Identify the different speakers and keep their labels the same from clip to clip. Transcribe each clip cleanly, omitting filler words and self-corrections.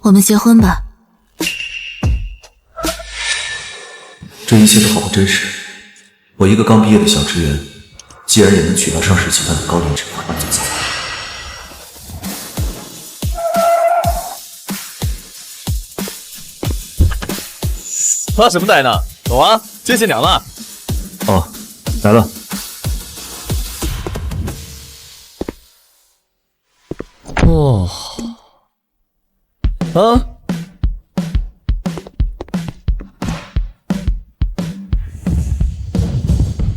Speaker 1: 我们结婚吧。
Speaker 2: 这一切都好不真实。我一个刚毕业的小职员，既然也能娶到上市集团的高龄产总裁。
Speaker 3: 发什么呆呢？走啊，见新娘了。
Speaker 2: 哦，来了。
Speaker 3: 哦，啊，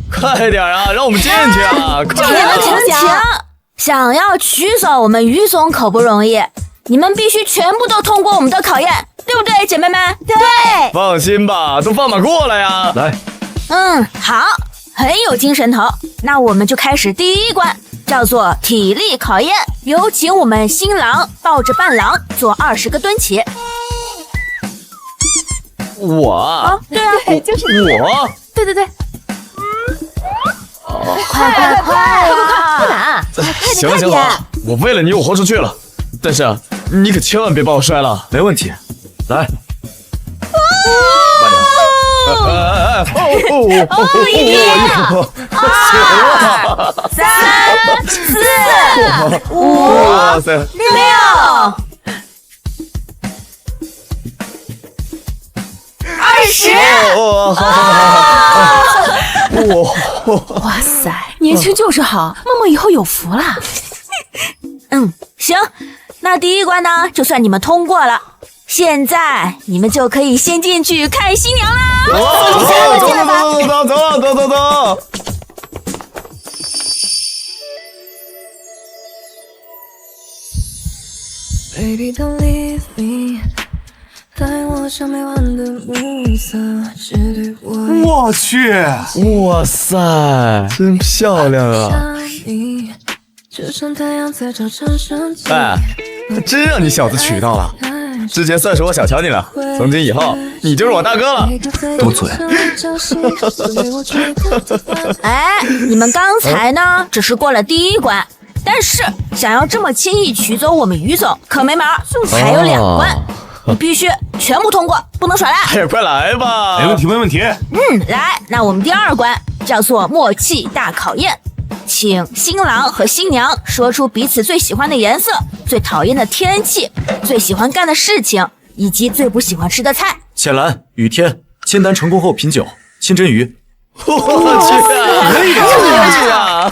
Speaker 3: 快点啊，让我们进去啊！快点啊！
Speaker 1: 请，想要娶走我们于总可不容易，你们必须全部都通过我们的考验，对不对，姐妹们？对。
Speaker 3: 放心吧，都放马过来呀！
Speaker 2: 来，
Speaker 1: 好，很有精神头。那我们就开始第一关，叫做体力考验。有请我们新郎抱着伴郎做20个蹲起。
Speaker 3: 我
Speaker 1: 对啊，就是你。
Speaker 3: 我，
Speaker 1: 对，快，不难，
Speaker 3: 行了，我为了你我豁出去了，但是你可千万别把我摔了。
Speaker 2: 没问题。来，1、
Speaker 1: 2、3、4、5、
Speaker 3: 哇塞
Speaker 1: 6、20。
Speaker 4: 哇塞，年轻就是好，默默以后有福了。
Speaker 1: 行，那第一关呢，就算你们通过了。现在你们就可以先进去看新娘啦！
Speaker 3: 走！Baby
Speaker 5: don't leave me， 答应我像没完的暮色，只对我
Speaker 6: 我去，
Speaker 3: 哇塞，真漂亮啊！
Speaker 5: 你，就像太阳在照常升起。
Speaker 3: 哎，真让你小子娶到了。之前算是我小瞧你了，从今以后你就是我大哥了。
Speaker 2: 多嘴。
Speaker 1: 哎，你们刚才呢，只是过了第一关，但是想要这么轻易娶走我们于总可没门儿，还有2关，你必须全部通过，不能耍赖。
Speaker 3: 哎呀，快来吧！
Speaker 6: 没问题。
Speaker 1: 来，那我们第2关叫做默契大考验。请新郎和新娘说出彼此最喜欢的颜色、最讨厌的天气、最喜欢干的事情，以及最不喜欢吃的菜。
Speaker 2: 浅蓝、雨天，签单成功后品酒。清蒸鱼。
Speaker 3: 我去，可以啊！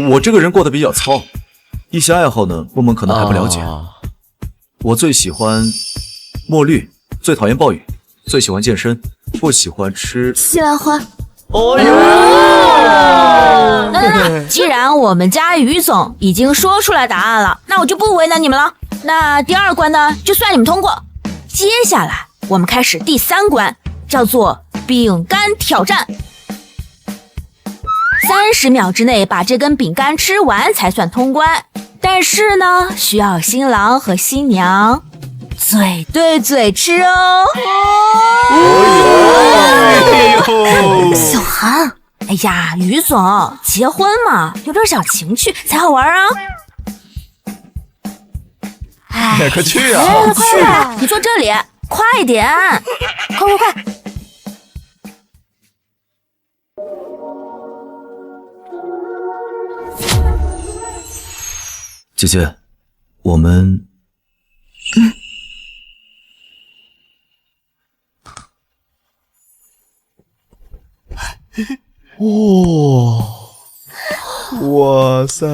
Speaker 2: 我这个人过得比较糙，一些爱好呢，默默可能还不了解。我最喜欢墨绿，最讨厌暴雨，最喜欢健身，不喜欢吃
Speaker 1: 西兰花。
Speaker 3: 哦
Speaker 1: 那既然我们家于总已经说出来答案了，那我就不为难你们了。那第2关呢，就算你们通过。接下来我们开始第3关，叫做饼干挑战。30秒之内把这根饼干吃完才算通关。但是呢，需要新郎和新娘嘴对嘴吃哦。小韩，哎呀，于总，结婚嘛，有点小情趣才好玩啊。
Speaker 3: 哎，快去啊！
Speaker 1: 快，你坐这里，快点，快！
Speaker 2: 姐姐，我们
Speaker 3: 哇塞！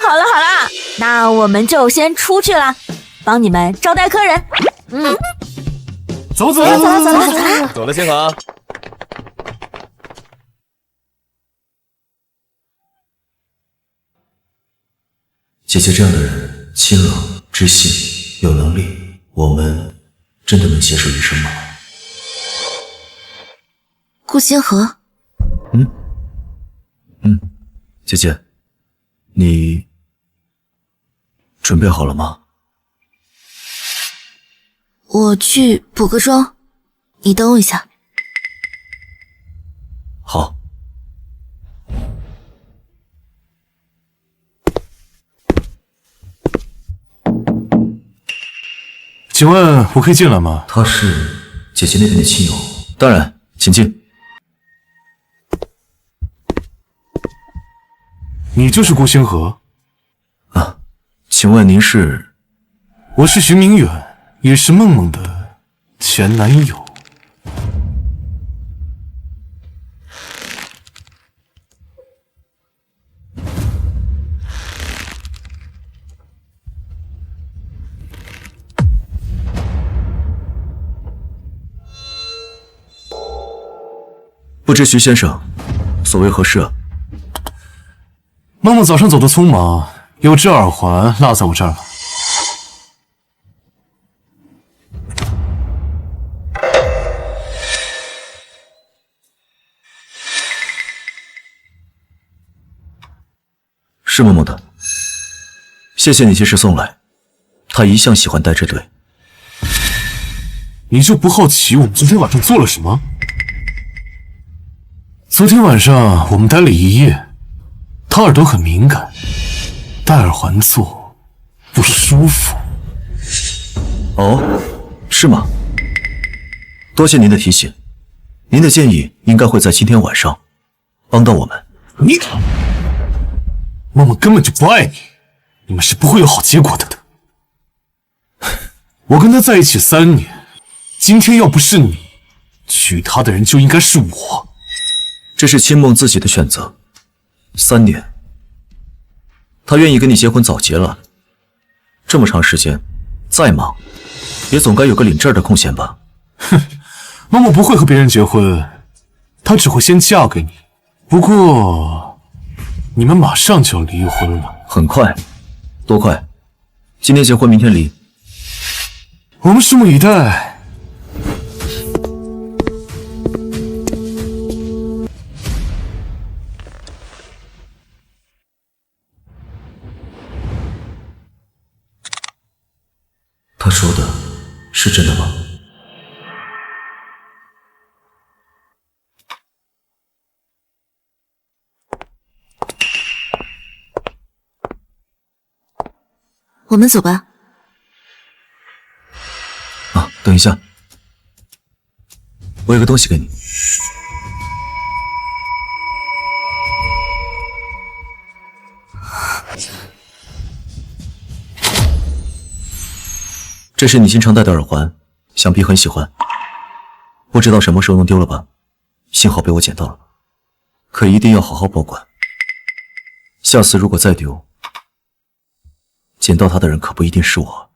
Speaker 1: 好了，那我们就先出去了，帮你们招待客人。
Speaker 6: 走，
Speaker 3: 走了，星河。
Speaker 2: 姐姐这样的人，清冷、知性、有能力，我们真的能携手一生吗？
Speaker 1: 顾星河，
Speaker 2: 姐姐，你准备好了吗？
Speaker 1: 我去补个妆，你等我一下。
Speaker 2: 好。
Speaker 6: 请问我可以进来吗？
Speaker 2: 他是姐姐那边的亲友，当然，请进。
Speaker 6: 你就是顾星河
Speaker 2: 啊，请问您是？
Speaker 6: 我是徐明远，也是梦梦的前男友。
Speaker 2: 不知徐先生所为何事啊？
Speaker 6: 梦梦早上走得匆忙，有只耳环落在我这儿了。
Speaker 2: 是梦梦的，谢谢你及时送来。她一向喜欢戴这对。
Speaker 6: 你就不好奇我们昨天晚上做了什么？昨天晚上我们待了一夜，他耳朵很敏感，戴耳环做不舒服。
Speaker 2: 哦，是吗？多谢您的提醒，您的建议应该会在今天晚上帮到我们。
Speaker 6: 你，梦梦根本就不爱你，你们是不会有好结果的。我跟他在一起3年，今天要不是你，娶她的人就应该是我。
Speaker 2: 这是青梦自己的选择。3年，他愿意跟你结婚早结了。这么长时间，再忙，也总该有个领证的空闲吧？
Speaker 6: 哼，梦梦不会和别人结婚，她只会先嫁给你。不过，你们马上就要离婚了。
Speaker 2: 很快，多快？今天结婚，明天离。
Speaker 6: 我们拭目以待。
Speaker 2: 他说的是真的吗？
Speaker 1: 我们走吧。
Speaker 2: 啊，等一下，我有个东西给你。这是你经常戴的耳环，想必很喜欢。不知道什么时候弄丢了吧？幸好被我捡到了，可一定要好好保管。下次如果再丢，捡到它的人可不一定是我。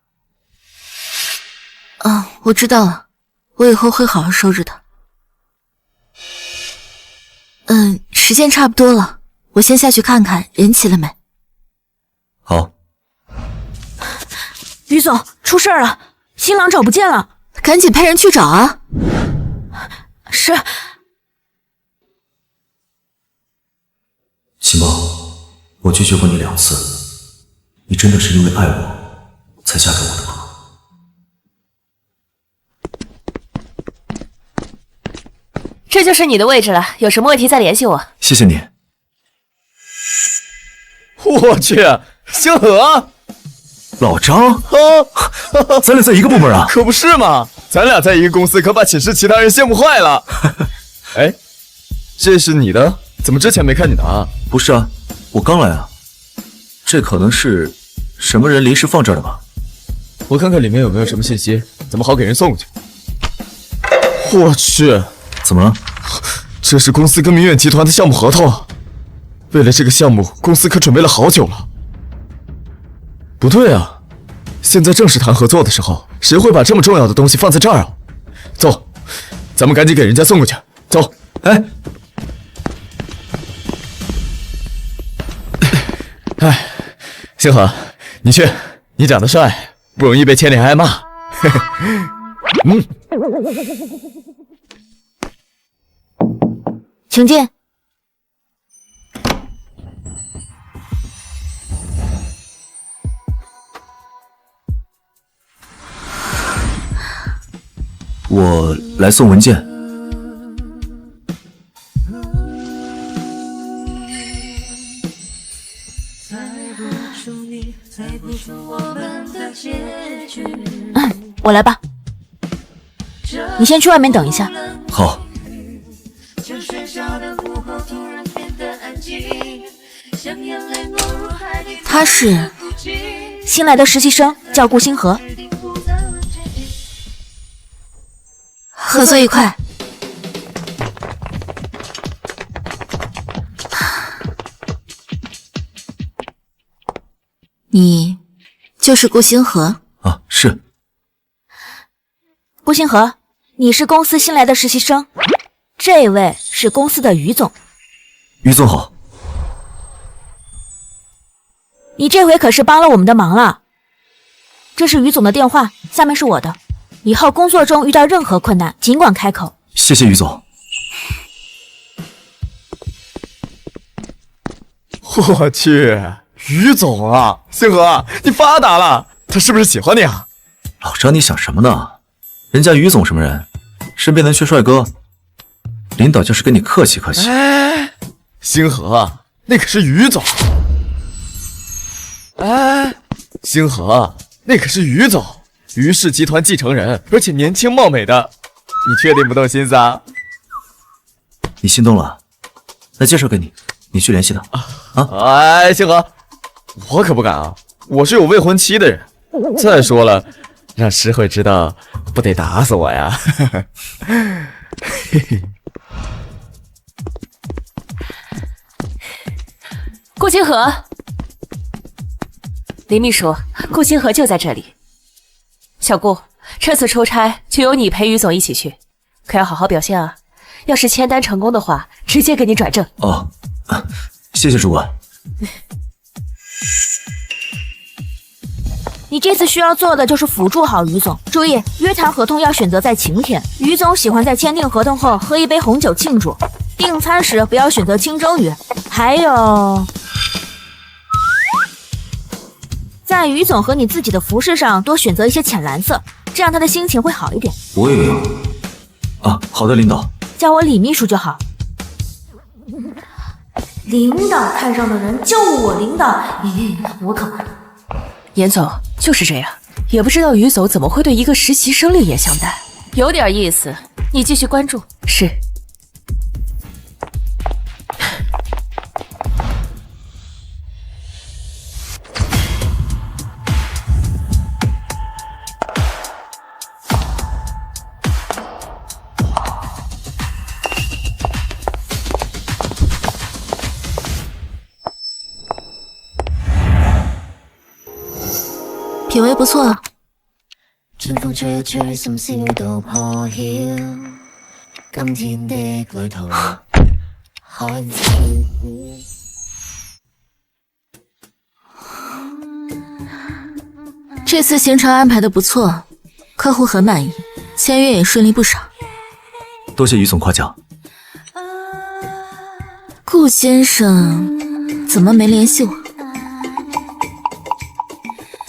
Speaker 1: 啊，我知道了，我以后会好好收着它。时间差不多了，我先下去看看人齐了没。
Speaker 2: 好。
Speaker 1: 于总，出事了，新郎找不见了，赶紧派人去找啊！是。
Speaker 2: 秦梦，我拒绝过你2次，你真的是因为爱我才嫁给我的吗？
Speaker 4: 这就是你的位置了，有什么问题再联系我。
Speaker 2: 谢谢你。
Speaker 3: 我去，星河！
Speaker 2: 老张，咱俩在一个部门啊？
Speaker 3: 可不是嘛，咱俩在一个公司，可把寝室其他人羡慕坏了。哎，这是你的？怎么之前没看你拿？
Speaker 2: 不是啊，我刚来啊。这可能是什么人临时放这儿的吧？
Speaker 3: 我看看里面有没有什么信息，咱们好给人送过去。我去，
Speaker 2: 怎么了？
Speaker 3: 这是公司跟明远集团的项目合同。为了这个项目，公司可准备了好久了。不对啊，现在正是谈合作的时候，谁会把这么重要的东西放在这儿啊？走，咱们赶紧给人家送过去。走，哎，星河，你去，你长得帅，不容易被牵连挨骂。
Speaker 1: 请进。
Speaker 2: 我来送文件。
Speaker 1: 我来吧。你先去外面等一下。
Speaker 2: 好。
Speaker 1: 他是新来的实习生，叫顾星河。合作愉快。你就是顾星河？
Speaker 2: 啊，是。
Speaker 1: 顾星河，你是公司新来的实习生，这位是公司的于总。
Speaker 2: 于总好。
Speaker 1: 你这回可是帮了我们的忙了。这是于总的电话，下面是我的。以后工作中遇到任何困难，尽管开口。
Speaker 2: 谢谢于总。
Speaker 3: 我去，于总啊，星河，你发达了，他是不是喜欢你啊？
Speaker 2: 老张，你想什么呢？人家于总什么人，身边能缺帅哥？领导就是跟你客气客气。
Speaker 3: 哎，星河，那可是于总。哎，星河，那可是于总，于氏集团继承人，而且年轻貌美的，你确定不动心思啊？
Speaker 2: 你心动了？那介绍给你，你去联系他。
Speaker 3: 哎，星河，我可不敢啊，我是有未婚妻的人。再说了，让诗慧知道，不得打死我呀！
Speaker 4: 顾星河，林秘书，顾星河就在这里。小顾，这次出差就由你陪于总一起去，可要好好表现啊！要是签单成功的话，直接给你转正。
Speaker 2: 哦，谢谢主管。
Speaker 1: 你这次需要做的就是辅助好于总，注意约谈合同要选择在晴天。于总喜欢在签订合同后喝一杯红酒庆祝，订餐时不要选择清蒸鱼。还有，在于总和你自己的服饰上多选择一些浅蓝色，这样他的心情会好一点。
Speaker 2: 我也有。啊，好的，领导。
Speaker 1: 叫我李秘书就好。领导看上的人就我领导，我可不。
Speaker 4: 严总就是这样，也不知道于总怎么会对一个实习生另眼相待，有点意思。你继续关注。是。
Speaker 1: 品味不错。
Speaker 5: 春風吹一吹，深宵到破曉。今天的旅途開始。
Speaker 1: 这次行程安排的不错，客户很满意，签约也顺利不少。
Speaker 2: 多谢于总夸奖。
Speaker 1: 顾先生怎么没联系我？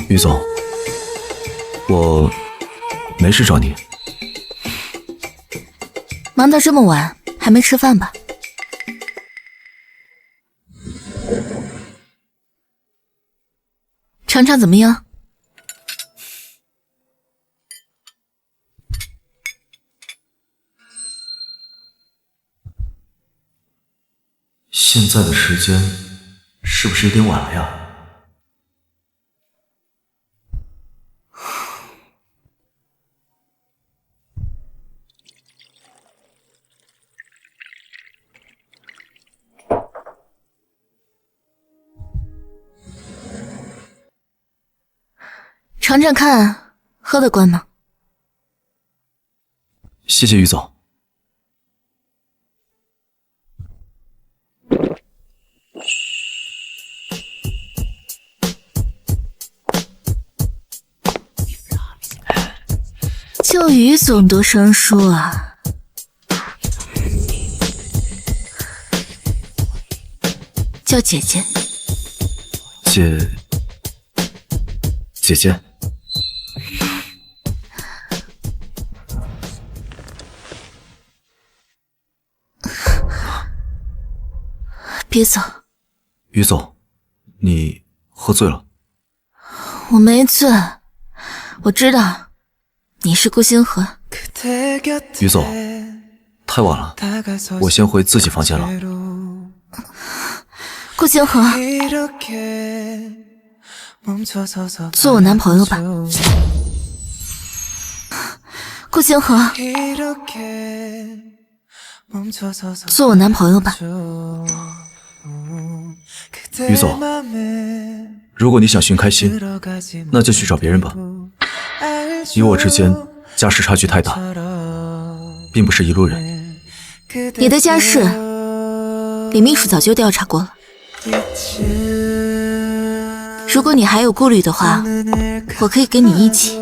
Speaker 2: 于总，我没事找你。
Speaker 1: 忙到这么晚，还没吃饭吧？尝尝怎么样？
Speaker 2: 现在的时间是不是有点晚了呀？
Speaker 1: 尝尝看，喝得惯吗？
Speaker 2: 谢谢于总。
Speaker 1: 就于总读生书啊？叫姐姐。
Speaker 2: 姐姐。
Speaker 1: 别走。
Speaker 2: 于总，你喝醉了。
Speaker 1: 我没醉，我知道你是顾星河。
Speaker 2: 于总，太晚了，我先回自己房间了。
Speaker 1: 顾星河，做我男朋友吧。顾星河，做我男朋友吧。
Speaker 2: 于总，如果你想寻开心，那就去找别人吧。你我之间家世差距太大，并不是一路人。
Speaker 1: 你的家世，李秘书早就调查过了。如果你还有顾虑的话，我可以跟你一起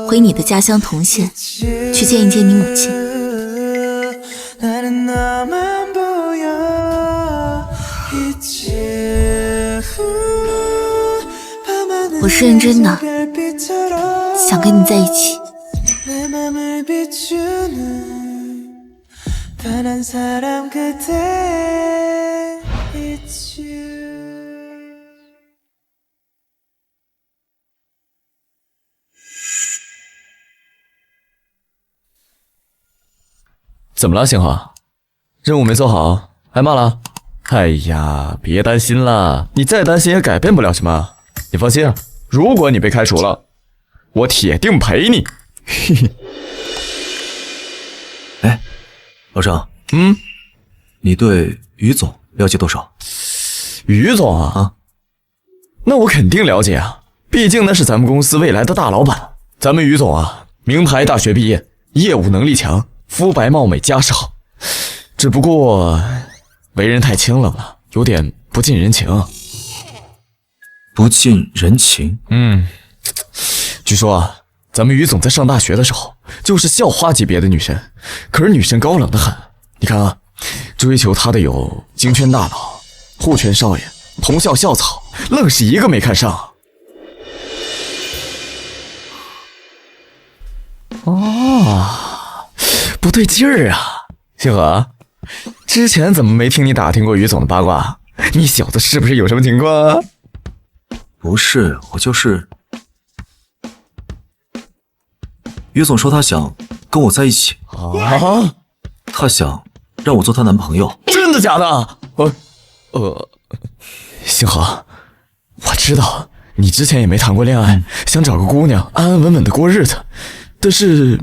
Speaker 1: 回你的家乡同县，去见一见你母亲。我是认真的，想跟你在一起。
Speaker 3: 怎么了，星河？任务没做好，挨骂了？哎呀，别担心了，你再担心也改变不了什么。你放心，如果你被开除了，我铁定陪你。嘿嘿。
Speaker 2: 哎，老张，你对于总了解多少？
Speaker 3: 于总啊，那我肯定了解啊，毕竟那是咱们公司未来的大老板。咱们于总啊，名牌大学毕业，业务能力强，肤白貌美，家世好，只不过为人太清冷了，有点不近人情。
Speaker 2: 不近人情？
Speaker 3: 据说啊，咱们于总在上大学的时候就是校花级别的女神，可是女神高冷的很。你看啊，追求她的有京圈大佬、护圈少爷、同校校草，愣是一个没看上。不对劲儿啊，星河，之前怎么没听你打听过于总的八卦？你小子是不是有什么情况啊？
Speaker 2: 不是，我就是于总说他想跟我在一起
Speaker 3: 啊，
Speaker 2: 他想让我做他男朋友。
Speaker 3: 真的假的？星河，我知道你之前也没谈过恋爱，想找个姑娘安安稳稳的过日子，但是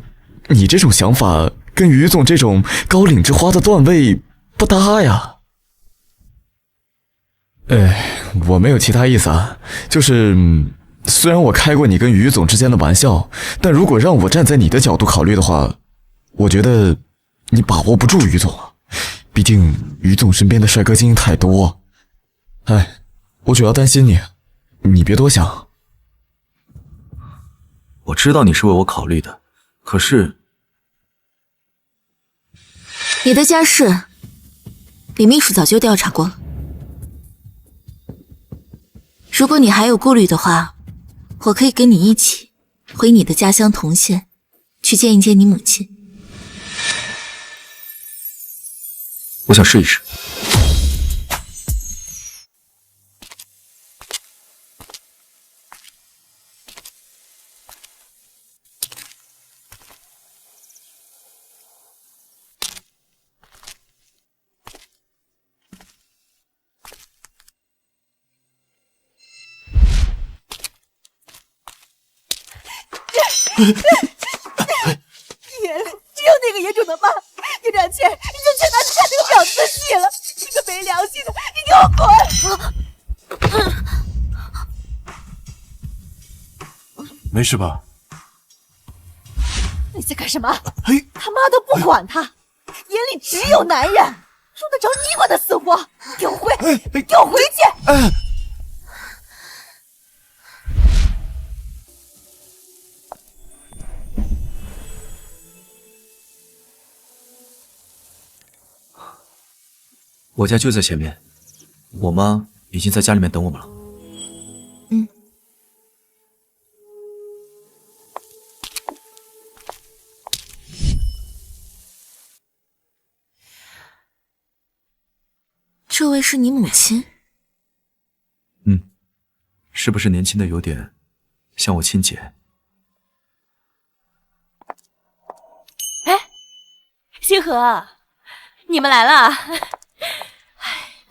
Speaker 3: 你这种想法跟于总这种高岭之花的段位不搭呀。我没有其他意思啊，就是虽然我开过你跟于总之间的玩笑，但如果让我站在你的角度考虑的话，我觉得你把握不住于总啊，毕竟于总身边的帅哥精英太多。我主要担心你，你别多想。
Speaker 2: 我知道你是为我考虑的，可是
Speaker 1: 你的家世，李秘书早就调查过了。如果你还有顾虑的话，我可以跟你一起回你的家乡同县，去见一见你母亲。
Speaker 2: 我想试一试。
Speaker 4: 眼里只有那个野种能办，这点钱你就全拿去看那个婊子的戏了，你个没良心的，你给我滚！
Speaker 6: 没事吧？
Speaker 4: 你在干什么？他妈的不管他，眼里只有男人，用得着你管他死活？给我回，给我回去！
Speaker 2: 我家就在前面，我妈已经在家里面等我们了。
Speaker 1: 这位位是你母亲？
Speaker 2: 是不是年轻的有点像我亲姐？
Speaker 4: 哎，星河，你们来了。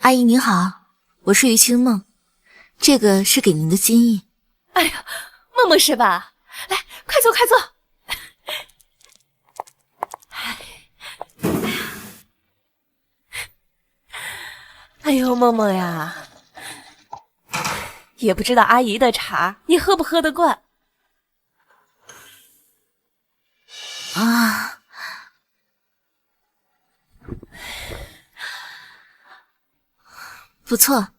Speaker 1: 阿姨您好，我是于清梦，这个是给您的心意。
Speaker 4: 哎呀，梦梦是吧？来，快坐，快坐。哎呦，梦梦呀，也不知道阿姨的茶你喝不喝得惯
Speaker 1: 啊？不错，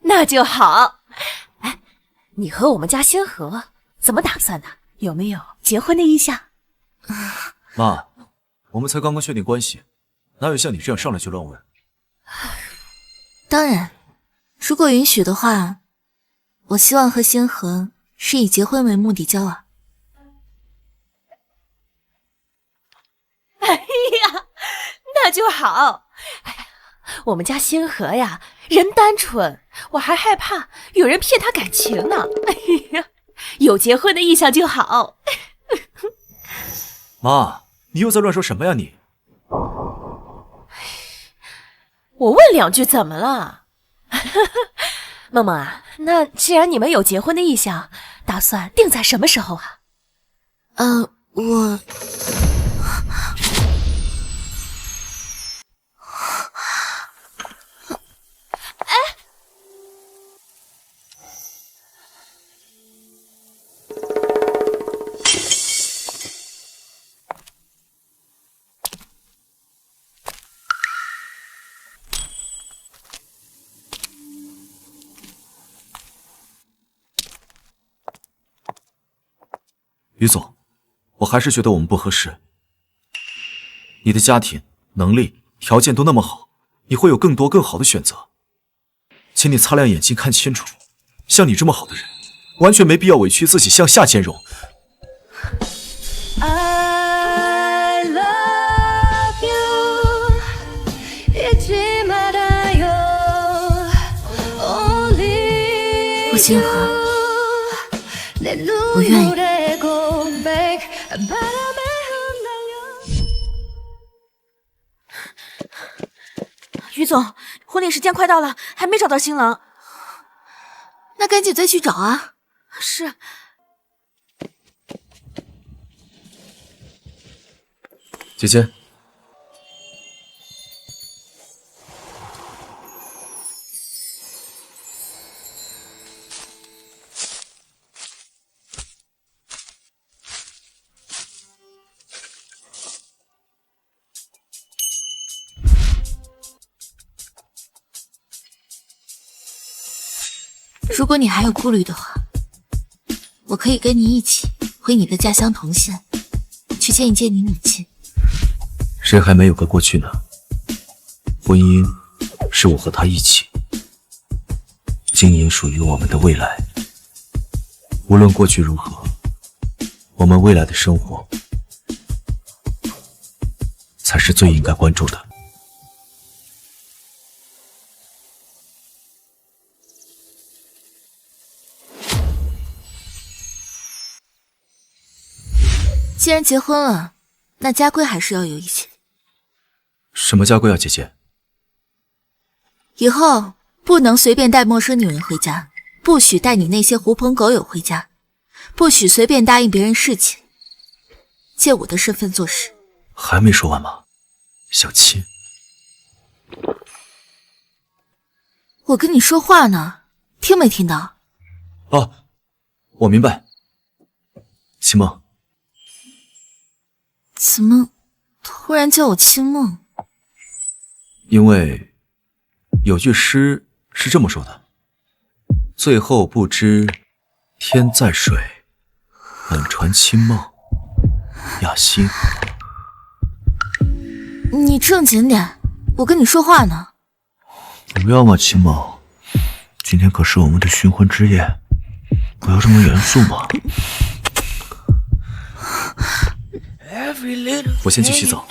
Speaker 4: 那就好。哎，你和我们家星河怎么打算的？有没有结婚的意向？
Speaker 2: 妈，我们才刚刚确定关系，哪有像你这样上来就乱问？
Speaker 1: 当然，如果允许的话，我希望和星河是以结婚为目的交往。
Speaker 4: 哎呀，那就好。哎呀，我们家星河呀，人单纯，我还害怕有人骗他感情呢。哎呀，有结婚的意向就好。
Speaker 2: 妈，你又在乱说什么呀你？
Speaker 4: 我问两句怎么了？梦梦啊，那既然你们有结婚的意向，打算定在什么时候啊？
Speaker 1: 我
Speaker 2: 于总，我还是觉得我们不合适。你的家庭、能力、条件都那么好，你会有更多更好的选择。请你擦亮眼睛看清楚，像你这么好的人，完全没必要委屈自己向下兼容。
Speaker 1: 不星河，我愿意。于总，婚礼时间快到了，还没找到新郎，那赶紧再去找啊！是。
Speaker 2: 姐姐，
Speaker 1: 如果你还有顾虑的话，我可以跟你一起回你的家乡桐县，去见一见你母亲。
Speaker 2: 谁还没有个过去呢？婚姻是我和他一起经营属于我们的未来。无论过去如何，我们未来的生活才是最应该关注的。
Speaker 1: 既然结婚了，那家规还是要有一些。
Speaker 2: 什么家规啊，姐姐？
Speaker 1: 以后不能随便带陌生女人回家，不许带你那些狐朋狗友回家，不许随便答应别人事情，借我的身份做事。
Speaker 2: 还没说完吗，小七？
Speaker 1: 我跟你说话呢，听没听到？
Speaker 2: 哦，我明白。秦梦，
Speaker 1: 怎么突然叫我清梦？
Speaker 2: 因为有句诗是这么说的：最后不知天在水，本传清梦雅星河。
Speaker 1: 你正经点，我跟你说话呢。
Speaker 2: 不要嘛，清梦，今天可是我们的新婚之夜，不要这么严肃嘛。我先去洗澡。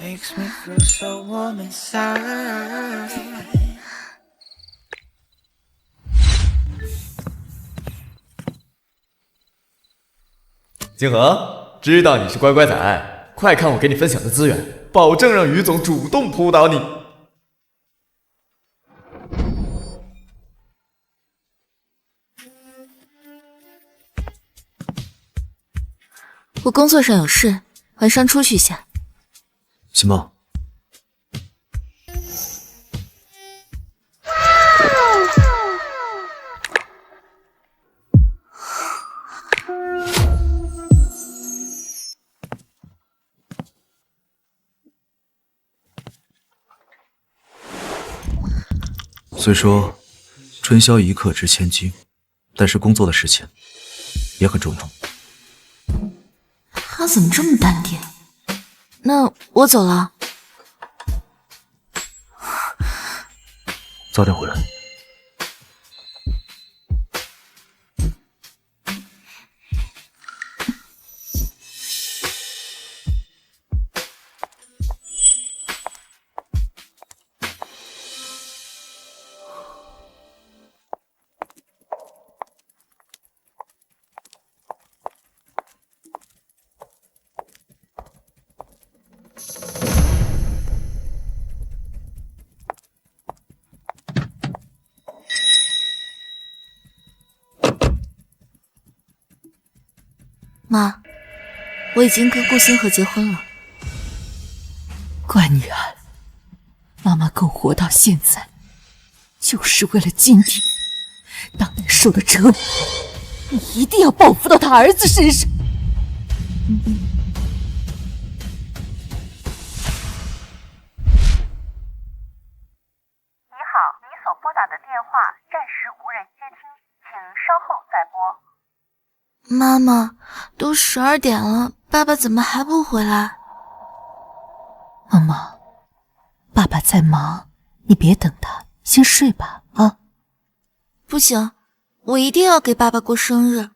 Speaker 7: makes me feel so warm inside.
Speaker 3: 景恒，知道你是乖乖仔，快看我给你分享的资源，保证让于总主动扑倒你。
Speaker 1: 我工作上有事，晚上出去一下。
Speaker 2: 行吧。虽说春宵一刻值千金，但是工作的事情也很重要。
Speaker 1: 他怎么这么淡定？那我走了。
Speaker 2: 早点回来。
Speaker 1: 妈，我已经跟顾星河结婚了。
Speaker 4: 乖女儿，妈妈够活到现在，就是为了今天。当年受的折磨，你一定要报复到他儿子身上。
Speaker 8: 你好，你所拨打的电话暂时无人接听，请稍后再拨。
Speaker 1: 妈妈，都12点了，爸爸怎么还不回来？
Speaker 4: 妈妈，爸爸在忙，你别等他，先睡吧啊。
Speaker 1: 不行，我一定要给爸爸过生日。
Speaker 8: 你好，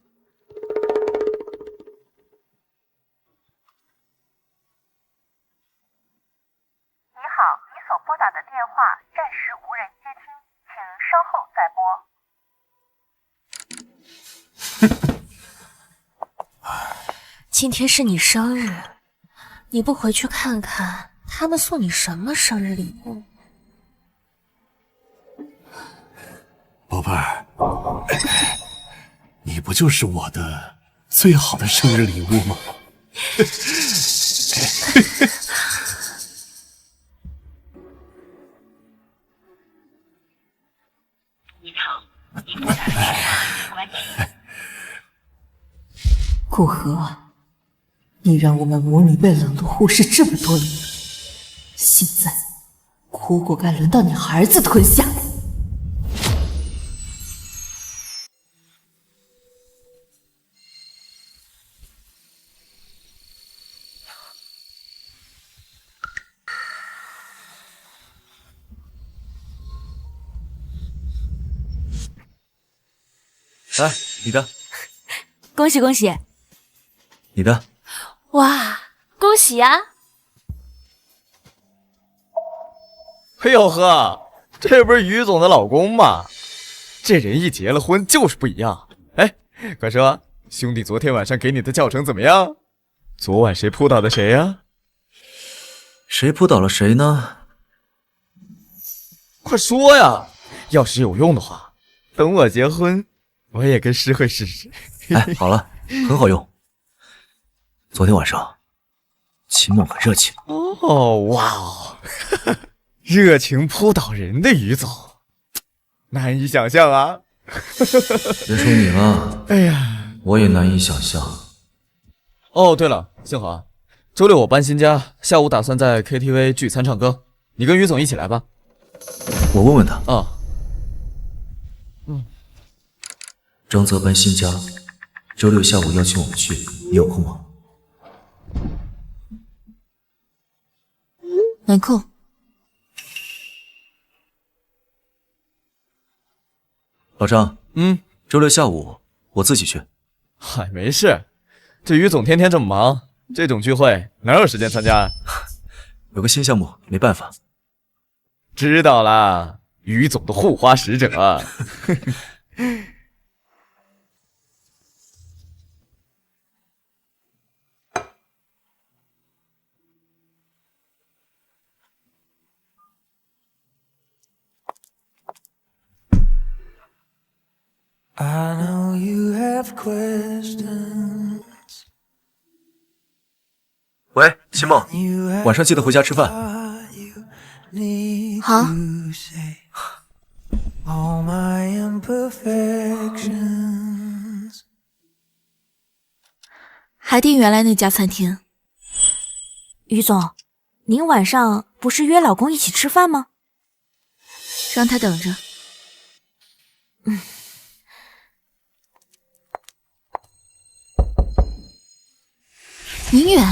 Speaker 8: 你所拨打的电话暂时无人接听，请稍后再拨。
Speaker 4: 今天是你生日，你不回去看看他们送你什么生日礼物？
Speaker 6: 宝贝儿，你不就是我的最好的生日礼物吗？
Speaker 4: 顾河，你让我们母女被冷落忽视这么多年，现在苦果该轮到你儿子吞下。
Speaker 2: 来，你的，
Speaker 1: 恭喜恭喜！
Speaker 2: 你的。
Speaker 4: 哇，恭喜呀！
Speaker 3: 哎呦呵，这不是于总的老公吗？这人一结了婚就是不一样。哎，快说，兄弟昨天晚上给你的教程怎么样？昨晚谁扑倒的谁呀？
Speaker 2: 谁扑倒了谁呢？
Speaker 3: 快说呀！要是有用的话，等我结婚，我也跟诗慧试试。
Speaker 2: 哎，好了，很好用。昨天晚上，秦梦很热情。
Speaker 3: 哦，哇哦，热情扑倒人的于总，难以想象啊！
Speaker 2: 别说你了，
Speaker 3: 哎呀，
Speaker 2: 我也难以想象。
Speaker 3: 哦，对了，星河，周六我搬新家，下午打算在 KTV 聚餐唱歌，你跟于总一起来吧。
Speaker 2: 我问问他。
Speaker 3: 啊，
Speaker 2: 张泽搬新家，周六下午邀请我们去，你有空吗？
Speaker 1: 没空。
Speaker 2: 老张，周六下午我自己去。
Speaker 3: 嗨，没事，这于总天天这么忙，这种聚会哪有时间参加啊？
Speaker 2: 有个新项目，没办法。
Speaker 3: 知道啦，于总的护花使者。
Speaker 7: I know you have questions.
Speaker 2: 喂，秦梦，
Speaker 7: You have
Speaker 2: 晚上记得回家吃饭。
Speaker 7: what you need
Speaker 1: 好。
Speaker 7: to say. All my imperfections.
Speaker 1: 海淀原来那家餐厅。于总，您晚上不是约老公一起吃饭吗？让他等着。宁远，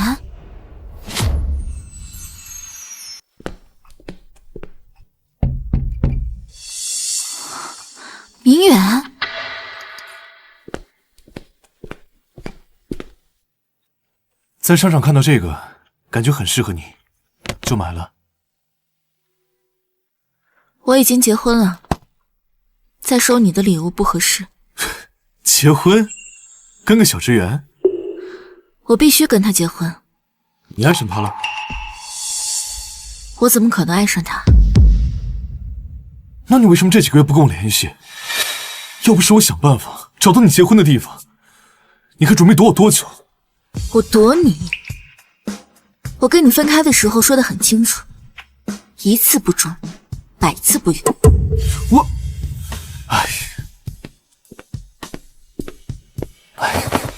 Speaker 1: 宁远，
Speaker 6: 在商场看到这个，感觉很适合你，就买了。
Speaker 1: 我已经结婚了，再收你的礼物不合适。
Speaker 6: 结婚？跟个小职员？
Speaker 1: 我必须跟他结婚。
Speaker 6: 你爱上他了？
Speaker 1: 我怎么可能爱上他？
Speaker 6: 那你为什么这几个月不跟我联系？要不是我想办法找到你结婚的地方，你还准备躲我多久？
Speaker 1: 我躲你？我跟你分开的时候说得很清楚，一次不忠，百次不允。
Speaker 6: 我，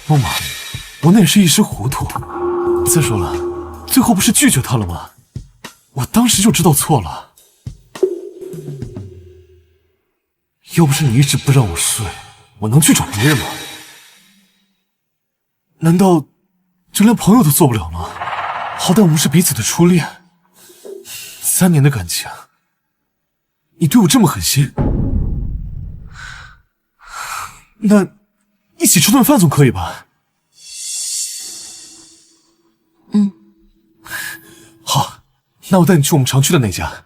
Speaker 6: 梦梦，我那也是一时糊涂。再说了，最后不是拒绝他了吗？我当时就知道错了。要不是你一直不让我睡，我能去找别人吗？难道就连朋友都做不了吗？好歹我们是彼此的初恋，3年的感情，你对我这么狠心，那一起吃顿饭总可以吧？
Speaker 1: 嗯，
Speaker 6: 好，那我带你去我们常去的那家。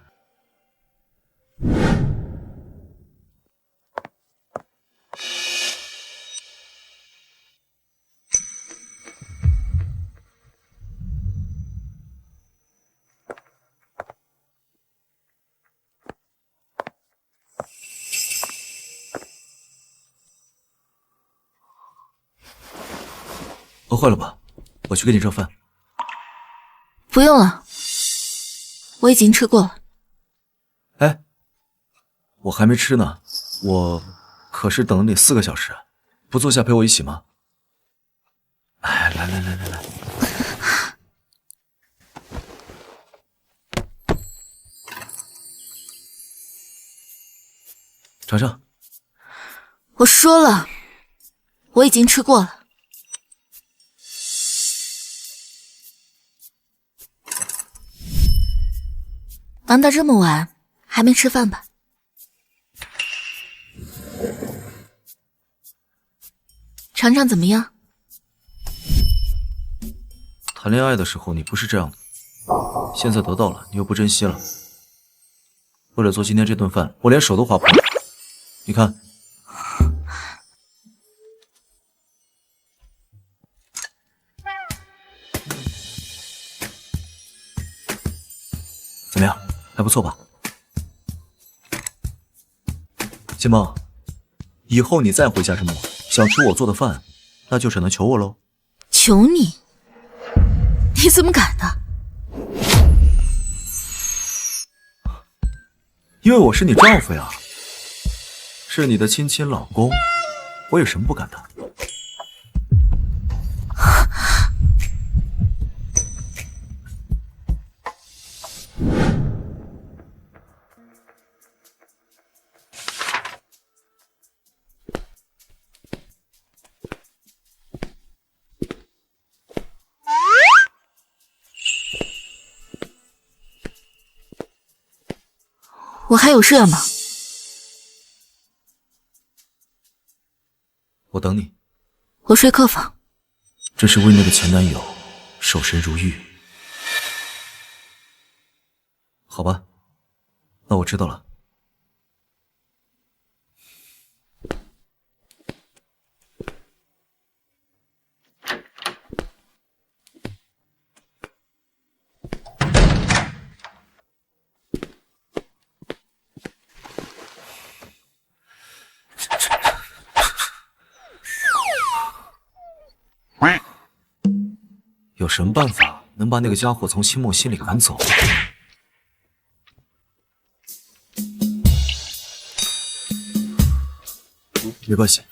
Speaker 2: 饿坏了吧？我去给你热饭。
Speaker 1: 不用了，我已经吃过了。
Speaker 2: 哎，我还没吃呢，我可是等了你4个小时，不坐下陪我一起吗？哎，来，尝尝。
Speaker 1: 我说了，我已经吃过了。忙到这么晚，还没吃饭吧？尝尝怎么样？
Speaker 2: 谈恋爱的时候你不是这样的，现在得到了你又不珍惜了。为了做今天这顿饭，我连手都划破了。你看，怎么样？还不错吧？秦梦，以后你再回家这么晚，想吃我做的饭，那就只能求我喽。
Speaker 1: 求你？你怎么敢呢？
Speaker 2: 因为我是你丈夫呀，是你的亲亲老公，我有什么不敢的？
Speaker 1: 我还有事吗？
Speaker 2: 我等你。
Speaker 1: 我睡客房。
Speaker 2: 这是为那个前男友守身如玉。好吧，那我知道了。有什么办法能把那个家伙从清梦心里赶走？没关系，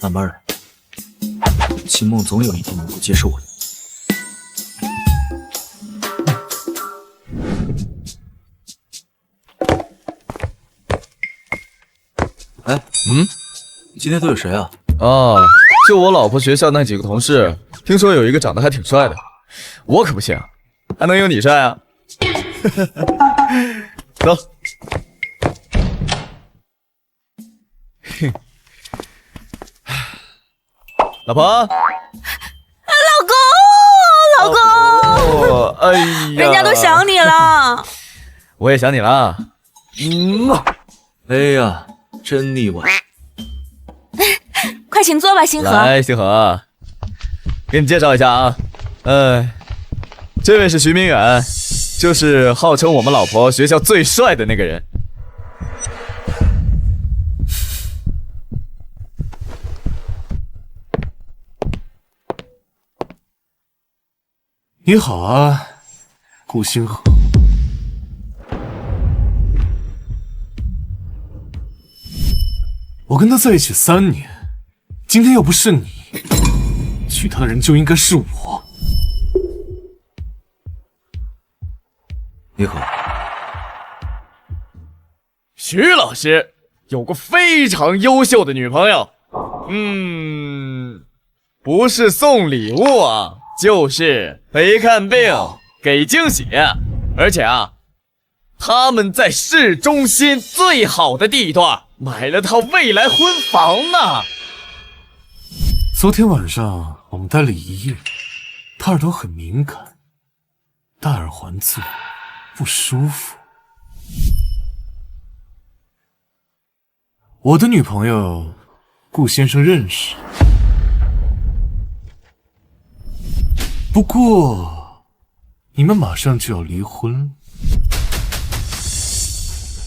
Speaker 2: 慢慢来。清梦总有一天能够接受我的。哎，今天都有谁啊？
Speaker 3: 啊，就我老婆学校那几个同事，听说有一个长得还挺帅的，我可不信啊，还能有你帅啊？走。老婆，
Speaker 1: 老公，
Speaker 3: 哦，哎呀，
Speaker 1: 人家都想你了。
Speaker 3: 我也想你了。
Speaker 2: 哎呀，真腻歪。
Speaker 1: 快请坐吧，星河。
Speaker 3: 来，星河，给你介绍一下啊，这位是徐明远，就是号称我们老婆学校最帅的那个人。
Speaker 6: 你好啊，顾星河。我跟他在一起3年，今天要不是你，娶她的人就应该是我。
Speaker 2: 你好，
Speaker 3: 徐老师有个非常优秀的女朋友，不是送礼物啊，就是陪看病、给惊喜，而且啊，他们在市中心最好的地段买了套未来婚房呢。
Speaker 6: 昨天晚上我们待了1夜，他耳朵很敏感，戴耳环做不舒服。我的女朋友顾先生认识，不过你们马上就要离婚了。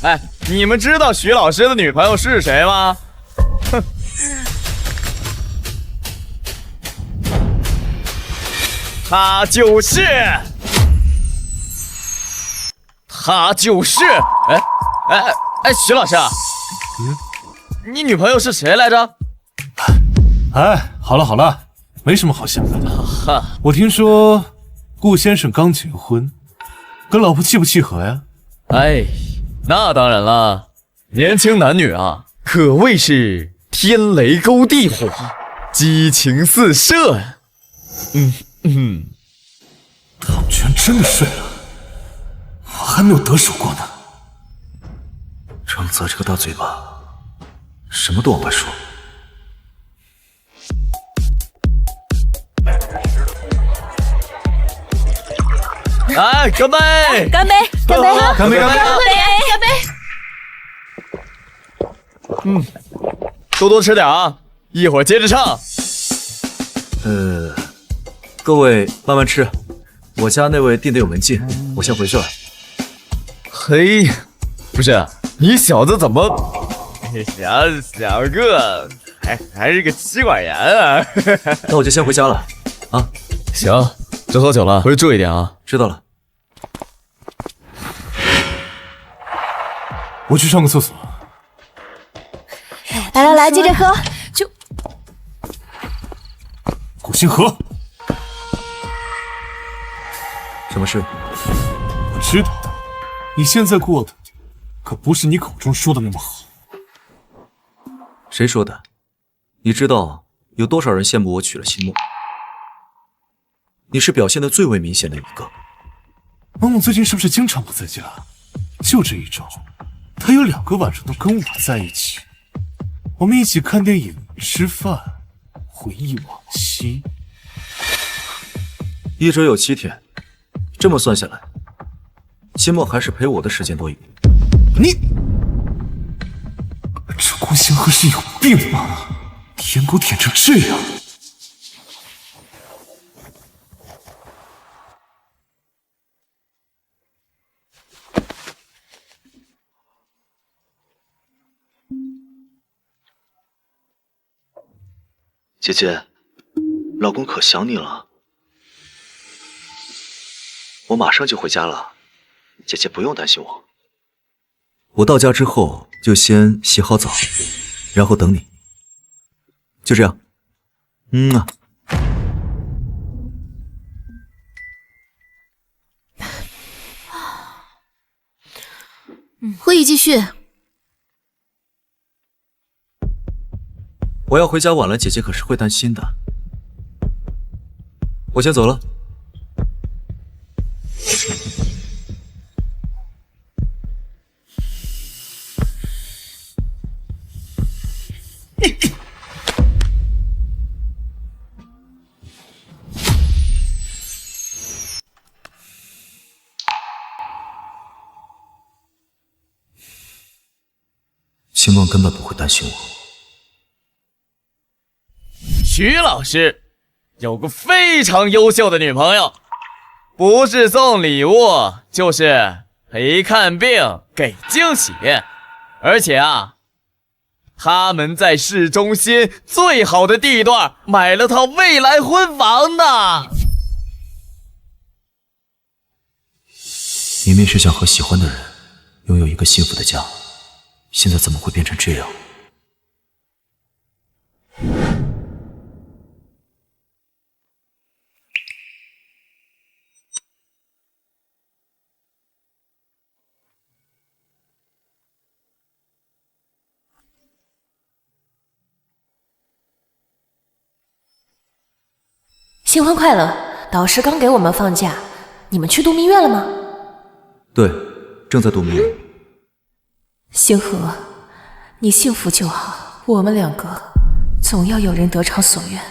Speaker 3: 哎，你们知道徐老师的女朋友是谁吗？哼，她就是，哎，徐老师啊，你女朋友是谁来着？
Speaker 6: 哎，好了，没什么好想的。
Speaker 3: 哈，
Speaker 6: 我听说顾先生刚结婚，跟老婆契不契合呀？
Speaker 3: 哎，那当然了，年轻男女啊，可谓是天雷勾地火，激情四射呀。
Speaker 6: 他们居然真的睡了，我还没有得手过呢。
Speaker 2: 张泽这个大嘴巴，什么都往外说。
Speaker 3: 来，干杯！
Speaker 1: 干杯！干杯！
Speaker 6: 干杯！
Speaker 1: 干杯！
Speaker 3: 多多吃点啊，一会儿接着唱。
Speaker 2: 各位慢慢吃，我家那位订得有门禁，我先回去了。
Speaker 3: 嘿，不是你小子怎么小个还是个妻管严啊？
Speaker 2: 那我就先回家了啊。
Speaker 3: 行，这喝酒了，回去注意点啊。
Speaker 2: 知道了。
Speaker 6: 我去上个厕所。
Speaker 1: 来，接着喝。就
Speaker 6: 顾星河，
Speaker 2: 什么事？
Speaker 6: 我知道你现在过得可不是你口中说的那么好。
Speaker 2: 谁说的？你知道有多少人羡慕我娶了新梦？你是表现的最为明显的一个。
Speaker 6: 梦梦最近是不是经常不在家？就这1周，她有2个晚上都跟我在一起，我们一起看电影、吃饭，回忆往昔。
Speaker 2: 1周有7天，这么算下来，期末还是陪我的时间多一点。
Speaker 6: 你，这顾星河是有病吗？舔狗舔成这样。
Speaker 2: 姐姐，老公可想你了。我马上就回家了，姐姐不用担心我。我到家之后就先洗好澡，然后等你。就这样，
Speaker 1: 会议继续。
Speaker 2: 我要回家晚了，姐姐可是会担心的。我先走了。星梦根本不会担心我。
Speaker 3: 徐老师有个非常优秀的女朋友，不是送礼物，就是陪看病、给惊喜，而且啊，他们在市中心最好的地段买了套未来婚房呢。
Speaker 2: 明明是想和喜欢的人拥有一个幸福的家，现在怎么会变成这样？
Speaker 4: 新婚快乐！导师刚给我们放假，你们去度蜜月了吗？
Speaker 2: 对，正在度蜜月。
Speaker 4: 星河，你幸福就好，我们两个总要有人得偿所愿。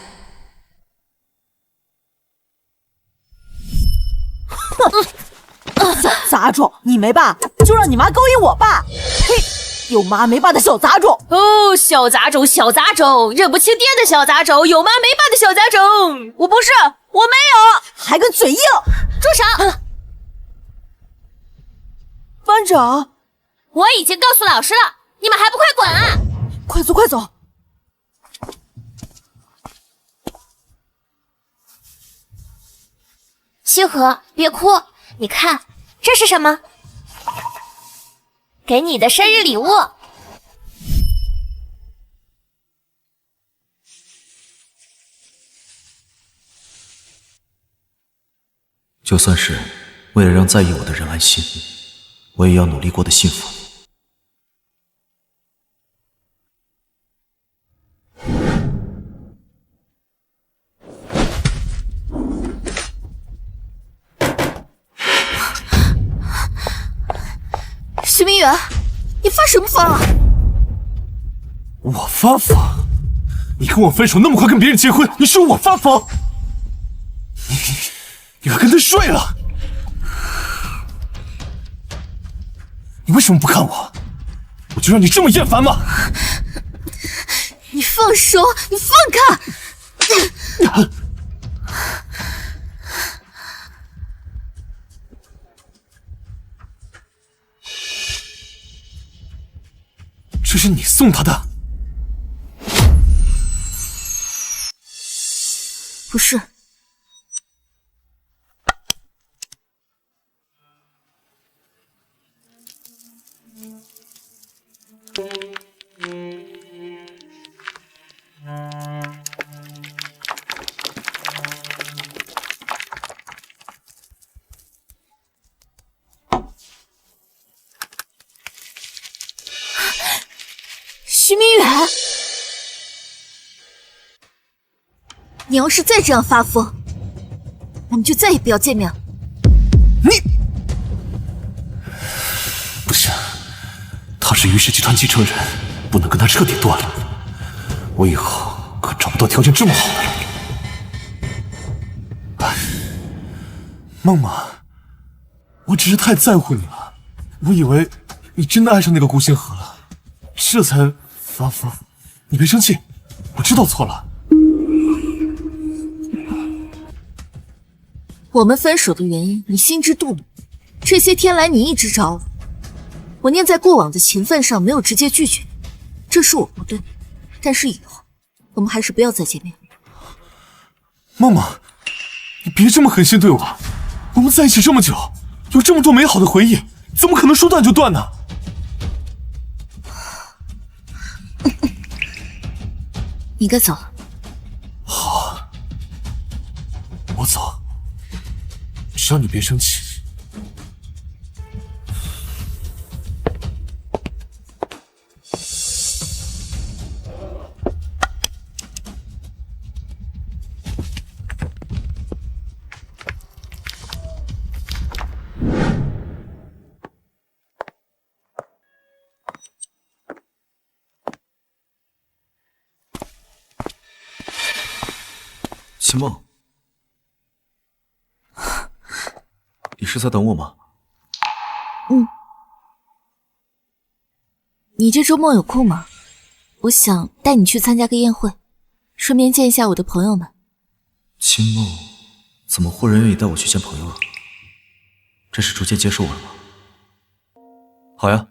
Speaker 9: 小杂种，你没爸，就让你妈勾引我爸！呸！有妈没爸的小杂种！
Speaker 4: 哦，小杂种，小杂种，认不清爹的小杂种，有妈没爸的小杂种！
Speaker 9: 我不是，我没有，还跟嘴硬！
Speaker 4: 住手！
Speaker 9: 班长，
Speaker 4: 我已经告诉老师了，你们还不快滚啊！
Speaker 9: 快走，快走！
Speaker 10: 星河，别哭，你看这是什么？给你的生日礼物。
Speaker 2: 就算是为了让在意我的人安心，我也要努力过得幸福。
Speaker 1: 徐明远，你发什么疯啊？
Speaker 6: 我发疯？你跟我分手那么快跟别人结婚，你说我发疯？你还跟他睡了？你为什么不看我？我就让你这么厌烦吗？
Speaker 1: 你放手！你放开！
Speaker 6: 这是你送他的？
Speaker 1: 不是。徐明远，你要是再这样发疯，我们就再也不要见面了。
Speaker 6: 你不行，他是于氏集团继承人，不能跟他彻底断了。我以后可找不到条件这么好的了。哎，梦梦，我只是太在乎你了，我以为你真的爱上那个顾星河了，这才发疯。你别生气，我知道错了。
Speaker 11: 我们分手的原因你心知肚明，这些天来你一直找我念在过往的情分上没有直接拒绝你，这是我不对，但是以后我们还是不要再见面。
Speaker 6: 梦梦，你别这么狠心对我，我们在一起这么久，有这么多美好的回忆，怎么可能说断就断呢？
Speaker 11: 你该走了。
Speaker 6: 好，我走，只要你别生气。
Speaker 2: 秦梦，你是在等我吗？
Speaker 11: 你这周末有空吗？我想带你去参加个宴会，顺便见一下我的朋友们。
Speaker 2: 秦梦，怎么忽然愿意带我去见朋友了？这是逐渐接受我了吗？好呀。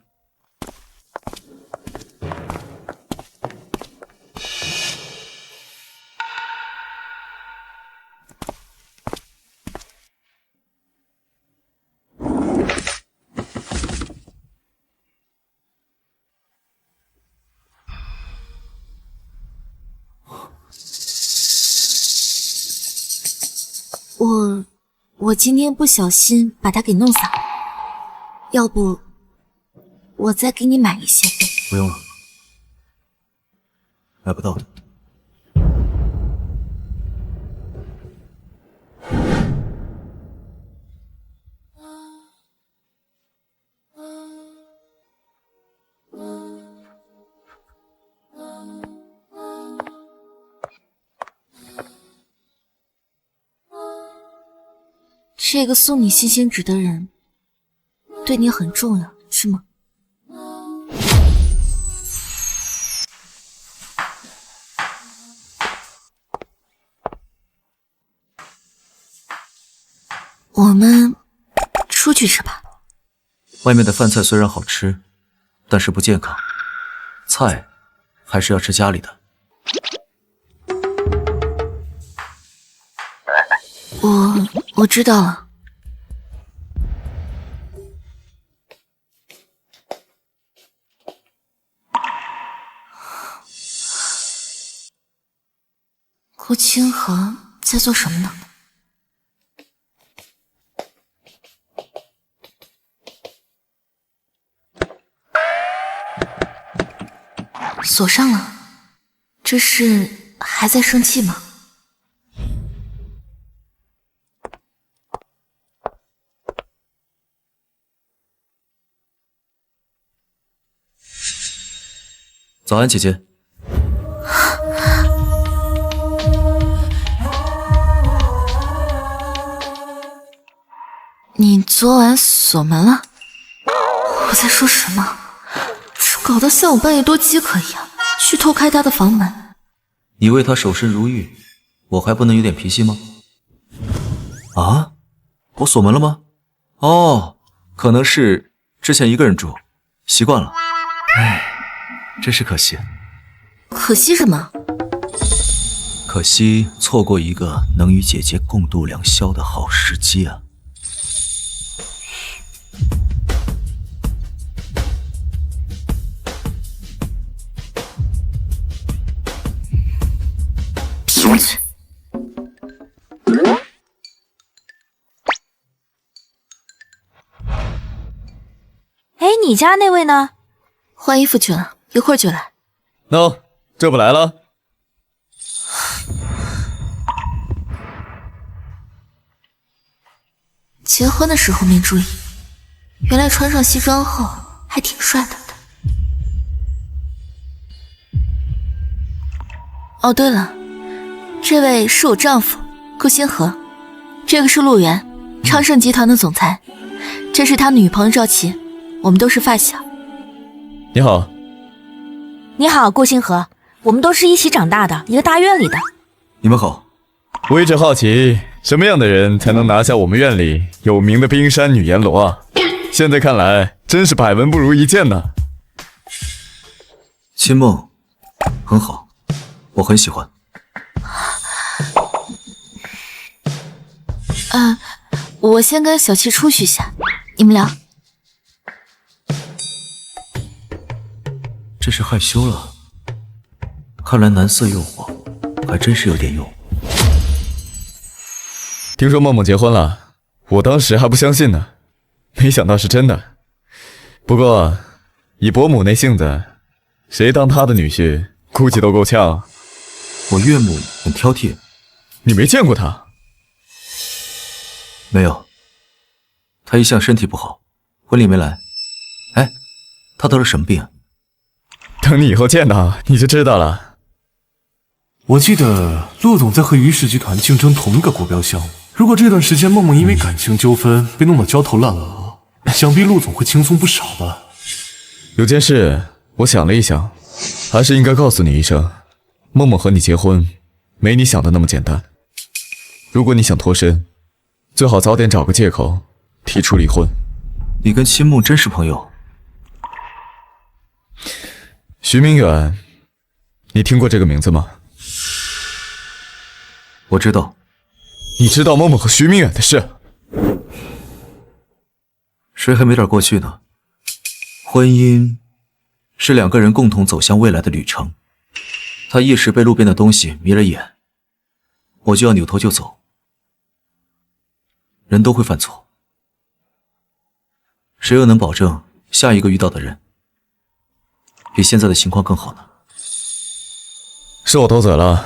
Speaker 11: 我今天不小心把它给弄洒了，要不我再给你买一些。
Speaker 2: 不用了，买不到的。
Speaker 11: 这个送你星星纸的人对你很重要，是吗？我们出去吃吧。
Speaker 2: 外面的饭菜虽然好吃，但是不健康，菜还是要吃家里的。
Speaker 11: 我知道了。顾清河在做什么呢？锁上了，这是还在生气吗？
Speaker 2: 早安，姐姐。
Speaker 11: 你昨晚锁门了？我在说什么？这搞得像我半夜多饥渴一样，去偷开他的房门。
Speaker 2: 你为他守身如玉，我还不能有点脾气吗？啊？我锁门了吗？哦，可能是之前一个人住，习惯了。唉，真是可惜。
Speaker 11: 可惜什么？
Speaker 2: 可惜错过一个能与姐姐共度良宵的好时机啊。
Speaker 11: 贫嘴。
Speaker 1: 哎，你家那位呢？
Speaker 11: 换衣服去了，一会儿就来。
Speaker 3: 喏，这不来了？
Speaker 11: 结婚的时候没注意，原来穿上西装后还挺帅的。哦，对了，这位是我丈夫顾星河，这个是陆源，昌盛集团的总裁，这是他女朋友赵琪，我们都是发小。
Speaker 3: 你好。
Speaker 1: 你好，顾星河，我们都是一起长大的，一个大院里的。
Speaker 2: 你们好。
Speaker 3: 我一直好奇，什么样的人才能拿下我们院里有名的冰山女阎罗啊？现在看来，真是百闻不如一见呢。
Speaker 2: 秦梦，很好，我很喜欢。
Speaker 11: 我先跟小七出去一下，你们聊。
Speaker 2: 这是害羞了，看来男色诱惑还真是有点用。
Speaker 3: 听说梦梦结婚了，我当时还不相信呢，没想到是真的。不过以伯母那性子，谁当他的女婿估计都够呛。
Speaker 2: 我岳母很挑剔。
Speaker 3: 你没见过他？
Speaker 2: 没有，他一向身体不好，婚礼没来。哎，他得了什么病啊？
Speaker 3: 等你以后见到你就知道了。
Speaker 6: 我记得陆总在和于氏集团竞争同一个国标项目，如果这段时间梦梦因为感情纠纷被弄得焦头烂额，想必陆总会轻松不少吧。
Speaker 3: 有件事我想了一想，还是应该告诉你一声，梦梦和你结婚没你想的那么简单。如果你想脱身，最好早点找个借口提出离婚。
Speaker 2: 你跟秦梦真是朋友？
Speaker 3: 徐明远，你听过这个名字吗？
Speaker 2: 我知道。
Speaker 3: 你知道梦梦和徐明远的事？
Speaker 2: 谁还没点过去呢？婚姻是两个人共同走向未来的旅程。他一时被路边的东西迷了眼，我就要扭头就走。人都会犯错，谁又能保证下一个遇到的人比现在的情况更好呢？
Speaker 3: 是我多嘴了。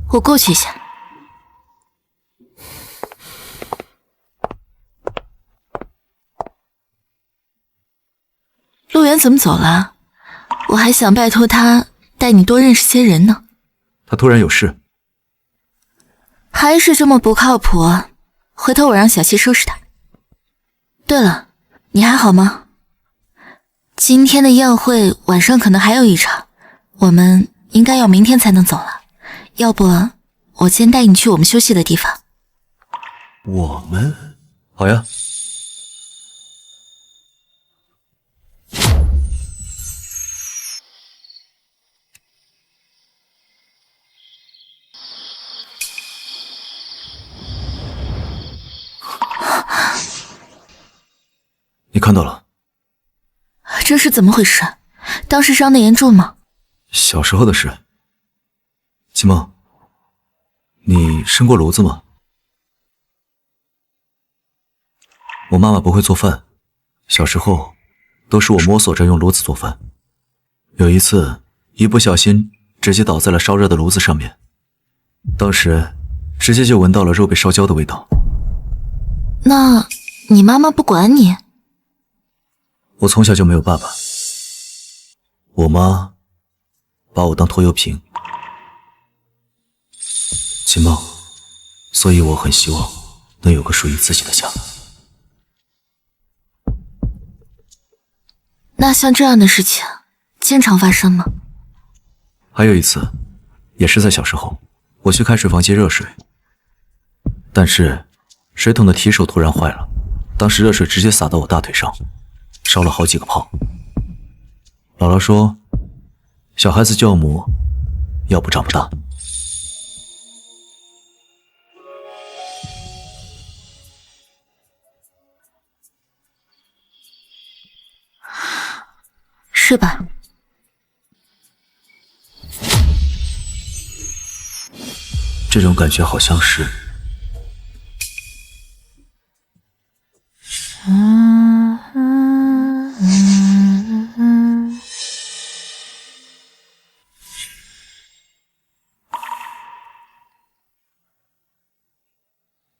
Speaker 11: 我过去一下。陆源怎么走了？我还想拜托他带你多认识些人呢。
Speaker 2: 他突然有事。
Speaker 11: 还是这么不靠谱，回头我让小七收拾他。对了，你还好吗？今天的宴会晚上可能还有一场，我们应该要明天才能走了。要不我先带你去我们休息的地方。
Speaker 2: 我们？好呀。你看到了？
Speaker 11: 这是怎么回事？当时伤得严重吗？
Speaker 2: 小时候的事。秦梦，你生过炉子吗？我妈妈不会做饭，小时候都是我摸索着用炉子做饭。有一次一不小心直接倒在了烧热的炉子上面，当时直接就闻到了肉被烧焦的味道。
Speaker 11: 那你妈妈不管你？
Speaker 2: 我从小就没有爸爸，我妈把我当拖油瓶。秦梦，所以我很希望能有个属于自己的家。
Speaker 11: 那像这样的事情经常发生吗？
Speaker 2: 还有一次，也是在小时候，我去开水房接热水，但是水桶的提手突然坏了，当时热水直接洒到我大腿上，烧了好几个泡。姥姥说，小孩子教母，要不长不大。
Speaker 11: 是吧？
Speaker 2: 这种感觉好像是……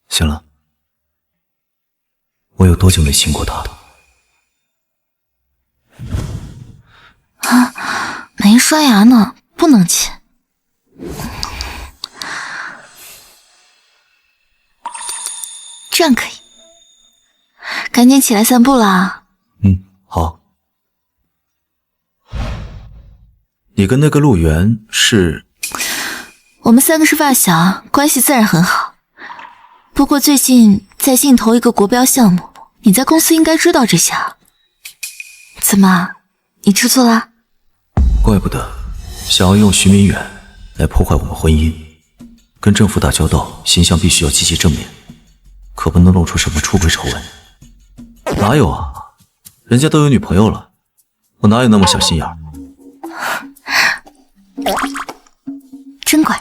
Speaker 2: 行了，我有多久没亲过她了？
Speaker 11: 啊，没刷牙呢，不能亲。这样可以。赶紧起来散步啦。
Speaker 2: 好。你跟那个陆源是？
Speaker 11: 我们3个是发小，关系自然很好。不过最近在竞投一个国标项目，你在公司应该知道这些啊。怎么，你吃醋啦？
Speaker 2: 怪不得想要用徐明远来破坏我们婚姻。跟政府打交道，形象必须要积极正面，可不能露出什么出轨丑闻。哪有啊，人家都有女朋友了，我哪有那么小心眼儿？
Speaker 11: 真乖。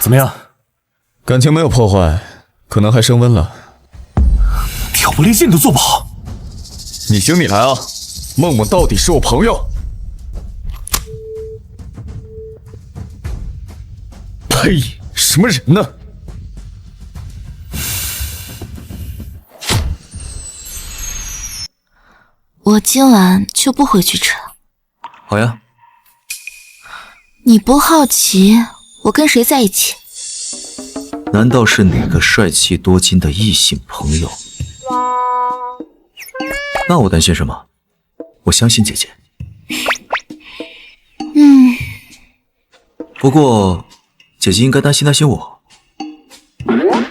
Speaker 6: 怎么样？
Speaker 3: 感情没有破坏，可能还升温了。
Speaker 6: 挑拨离间你都做不好。
Speaker 3: 你行你来啊！梦梦到底是我朋友。呸！什么人呢？
Speaker 11: 我今晚就不回去吃了。
Speaker 2: 好呀。
Speaker 11: 你不好奇我跟谁在一起？
Speaker 2: 难道是哪个帅气多金的异性朋友？那我担心什么？我相信姐姐。不过姐姐应该担心我。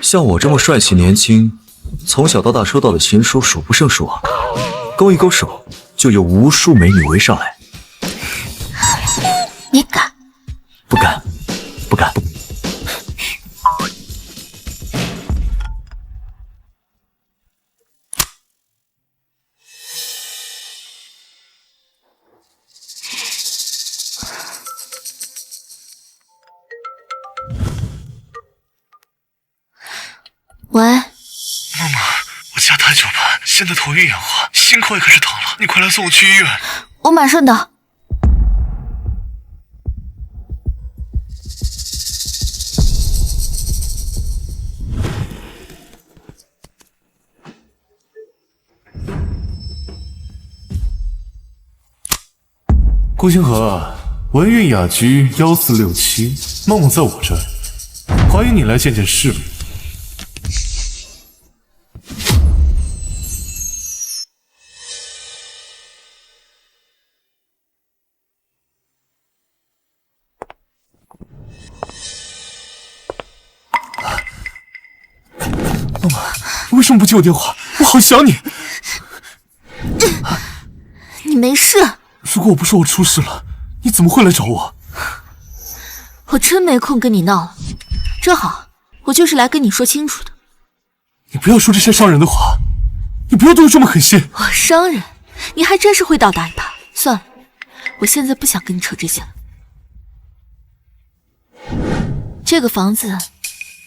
Speaker 2: 像我这么帅气年轻，从小到大收到的情书数不胜数啊，勾一勾手就有无数美女围上来。
Speaker 11: 你敢？
Speaker 2: 不敢，不敢。
Speaker 11: 喂，
Speaker 6: 妈妈，我加太久班，现在头晕眼花，心口也开始疼了，你快来送我去医院。
Speaker 11: 我马上到。
Speaker 6: 顾星河，文韵雅居1467，梦梦在我这儿，欢迎你来见见世面。妈妈，你为什么不接我电话？我好想你。
Speaker 11: 你没事？
Speaker 6: 如果我不说我出事了，你怎么会来找我？
Speaker 11: 我真没空跟你闹了。正好，我就是来跟你说清楚的。
Speaker 6: 你不要说这些伤人的话，你不要对我这么狠心。
Speaker 11: 我伤人？你还真是会倒打一耙。算了，我现在不想跟你扯这些了。这个房子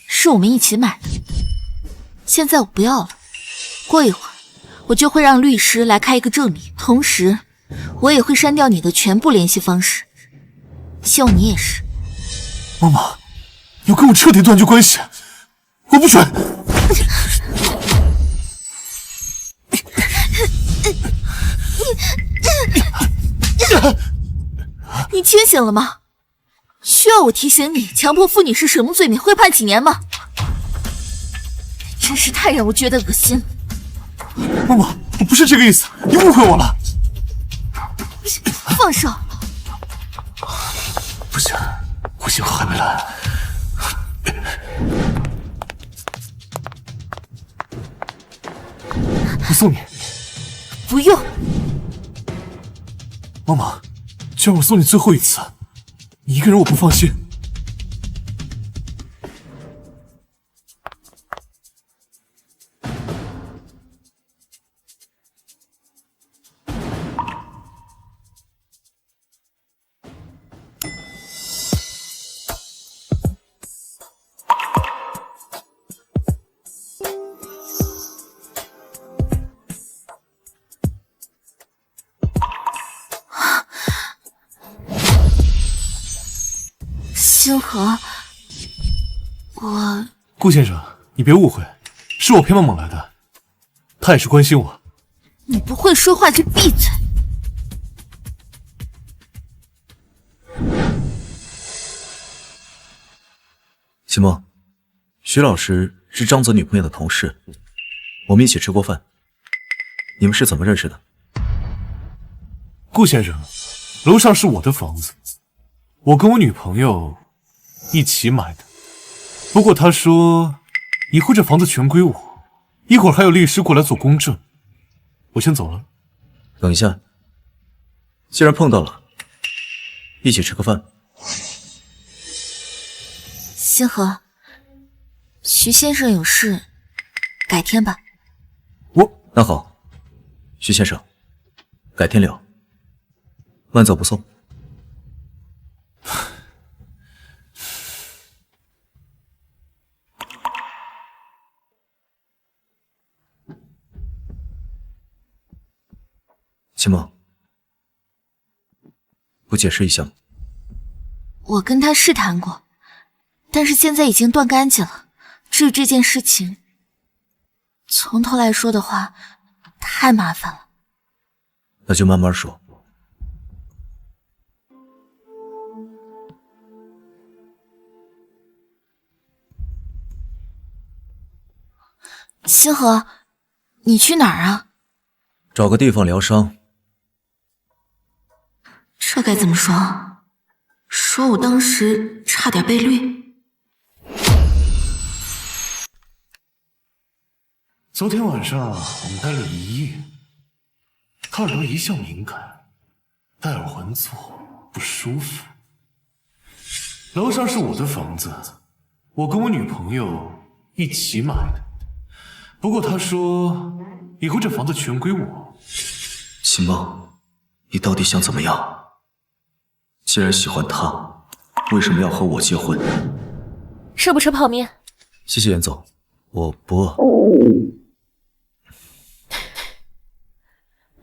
Speaker 11: 是我们一起买的，现在我不要了。过一会儿，我就会让律师来开一个证明，同时我也会删掉你的全部联系方式，希望你也是。
Speaker 6: 妈妈，你要跟我彻底断绝关系，我不准！
Speaker 11: 你清醒了吗？需要我提醒你强迫妇女是什么罪名，会判几年吗？真是太让我觉得恶心了。
Speaker 6: 妈妈，我不是这个意思，你误会我了。
Speaker 11: 放手！
Speaker 6: 不行，顾星河还没来。我送你。
Speaker 11: 不用。
Speaker 6: 妈妈，就让我送你最后一次，你一个人我不放心。
Speaker 11: 星河，
Speaker 6: 顾先生，你别误会，是我陪梦梦来的，她也是关心我。
Speaker 11: 你不会说话就闭嘴。
Speaker 2: 秦梦，徐老师是张泽女朋友的同事，我们一起吃过饭。你们是怎么认识的？
Speaker 6: 顾先生，楼上是我的房子，我跟我女朋友一起买的。不过他说以后这房子全归我，一会儿还有律师过来做公证。我先走了。
Speaker 2: 等一下，既然碰到了，一起吃个饭。
Speaker 11: 星河，徐先生有事，改天吧。
Speaker 2: 那好，徐先生，改天聊。慢走不送。秦梦，不解释一下吗？
Speaker 11: 我跟他试探过，但是现在已经断干净了。至于这件事情，从头来说的话，太麻烦了。
Speaker 2: 那就慢慢说。
Speaker 11: 星河，你去哪儿啊？
Speaker 2: 找个地方疗伤。
Speaker 11: 这该怎么说？说我当时差点被绿。
Speaker 6: 昨天晚上我们待了一夜，他耳朵一向敏感，戴耳环做不舒服。楼上是我的房子，我跟我女朋友一起买的。不过他说以后这房子全归我。
Speaker 2: 秦梦，你到底想怎么样？既然喜欢他，为什么要和我结婚？
Speaker 4: 吃不吃泡面？
Speaker 2: 谢谢严总，我不饿。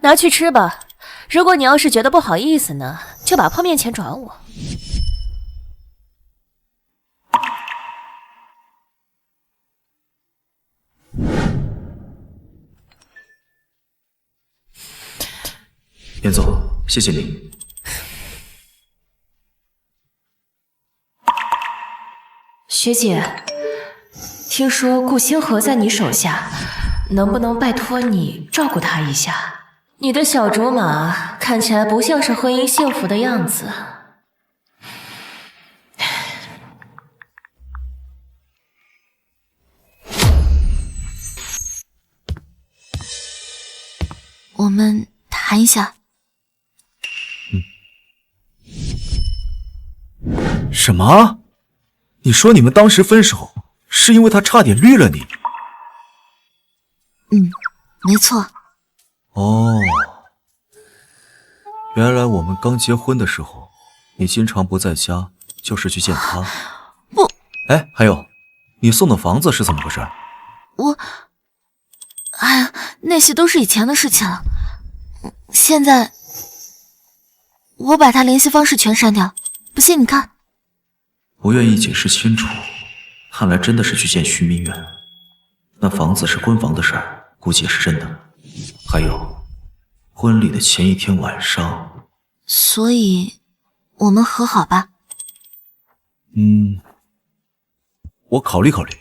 Speaker 4: 拿去吃吧。如果你要是觉得不好意思呢，就把泡面钱转我。
Speaker 2: 严总，谢谢你。
Speaker 4: 学姐，听说顾星河在你手下，能不能拜托你照顾他一下？你的小竹马看起来不像是婚姻幸福的样子。
Speaker 11: 我们谈一下。
Speaker 2: 什么？你说你们当时分手是因为他差点绿了你？
Speaker 11: 没错。
Speaker 2: 哦，原来我们刚结婚的时候，你经常不在家，就是去见他。
Speaker 11: 不，
Speaker 2: 哎，还有，你送的房子是怎么回事？
Speaker 11: 哎呀，那些都是以前的事情了。现在，我把他联系方式全删掉，不信你看。
Speaker 2: 不愿意解释清楚，看来真的是去见徐明远。那房子是婚房的事儿，估计也是真的。还有，婚礼的前一天晚上，
Speaker 11: 所以我们和好吧。
Speaker 2: 我考虑考虑。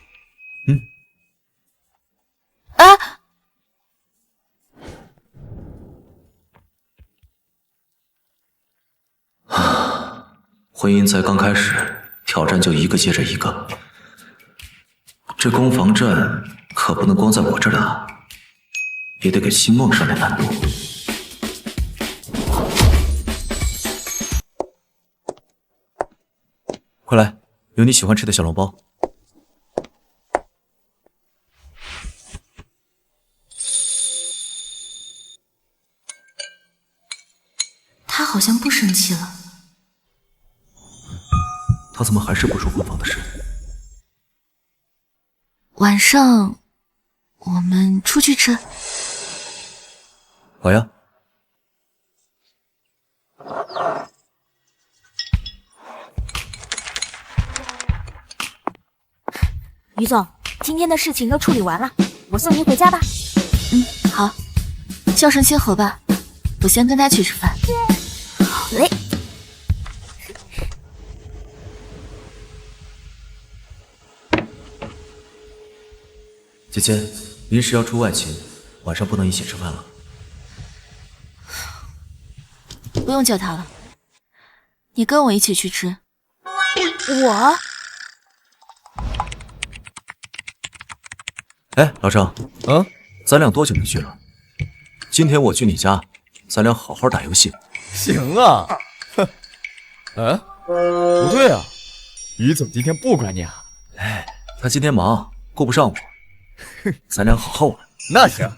Speaker 2: 婚姻才刚开始，挑战就一个接着一个。这攻防战可不能光在我这儿打，也得给星梦上点难度。快来，有你喜欢吃的小笼包。
Speaker 11: 他好像不生气了。
Speaker 2: 他怎么还是不说婚房的事？
Speaker 11: 晚上我们出去吃。
Speaker 2: 好呀。
Speaker 1: 于总，今天的事情都处理完了，我送您回家吧。
Speaker 11: 好，叫上星河吧，我先跟他去吃饭。
Speaker 1: 好嘞。
Speaker 2: 姐姐，临时要出外勤，晚上不能一起吃饭了。
Speaker 11: 不用叫他了，你跟我一起去吃。
Speaker 1: 我？
Speaker 2: 哎，老张，咱俩多久没聚了？今天我去你家，咱俩好好打游戏。
Speaker 3: 行啊，哼，不对啊，于总今天不管你啊。
Speaker 2: 哎，他今天忙，顾不上我。咱俩好好玩。
Speaker 3: 那行。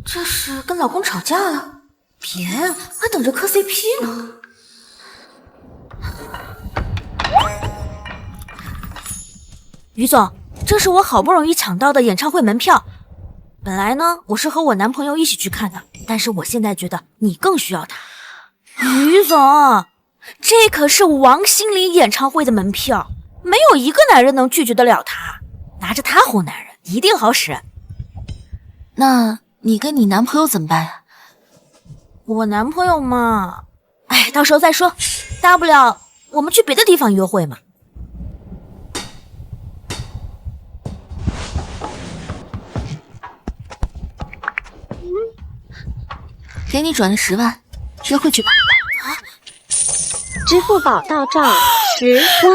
Speaker 1: 这是跟老公吵架了？别，还等着磕 CP 呢。于总，这是我好不容易抢到的演唱会门票。本来呢，我是和我男朋友一起去看的，但是我现在觉得你更需要他。于总，这可是王心凌演唱会的门票，没有一个男人能拒绝得了他。拿着它哄男人，一定好使。
Speaker 11: 那你跟你男朋友怎么办呀？
Speaker 1: 我男朋友嘛，哎，到时候再说，大不了我们去别的地方约会嘛。
Speaker 11: 给你转了10万，约会去吧。
Speaker 12: 支付宝到账10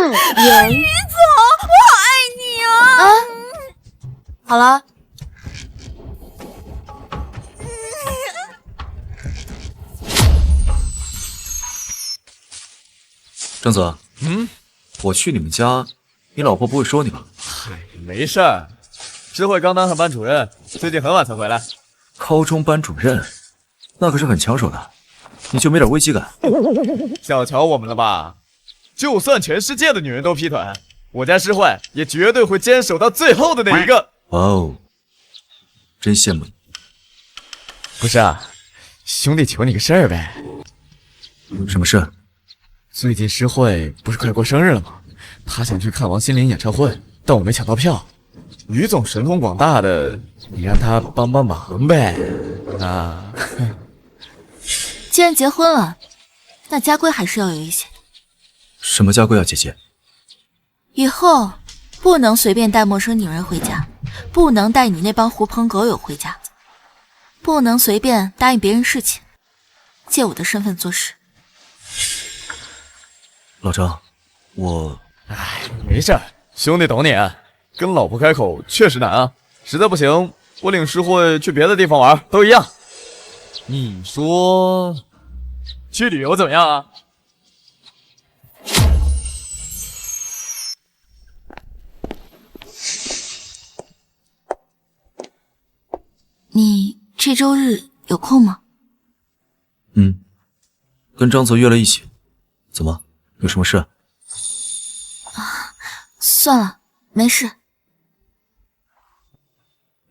Speaker 12: 万元。
Speaker 1: 于总，我好爱你啊！
Speaker 11: 好了。
Speaker 2: 郑泽，我去你们家，你老婆不会说你吧？
Speaker 3: 没事儿，知慧刚当上班主任，最近很晚才回来。
Speaker 2: 高中班主任，那可是很抢手的，你就没点危机感？
Speaker 3: 小瞧我们了吧？就算全世界的女人都劈腿，我家诗慧也绝对会坚守到最后的那一个。
Speaker 2: 哇哦，真羡慕你。
Speaker 3: 不是啊，兄弟求你个事儿呗。
Speaker 2: 什么事？
Speaker 3: 最近诗慧不是快过生日了吗？她想去看王心凌演唱会，但我没抢到票。于总神通广大的，你让他帮帮忙呗。那
Speaker 11: 既然结婚了，那家规还是要有一些。
Speaker 2: 什么家规啊，姐姐？
Speaker 11: 以后不能随便带陌生女人回家，不能带你那帮狐朋狗友回家，不能随便答应别人事情，借我的身份做事。
Speaker 2: 老张，我……
Speaker 3: 没事儿，兄弟懂你。跟老婆开口确实难啊，实在不行，我领诗慧去别的地方玩，都一样。你说去旅游怎么样啊？
Speaker 11: 你这周日有空吗？
Speaker 2: 跟张泽约了一起。怎么，有什么事？
Speaker 11: 算了，没事。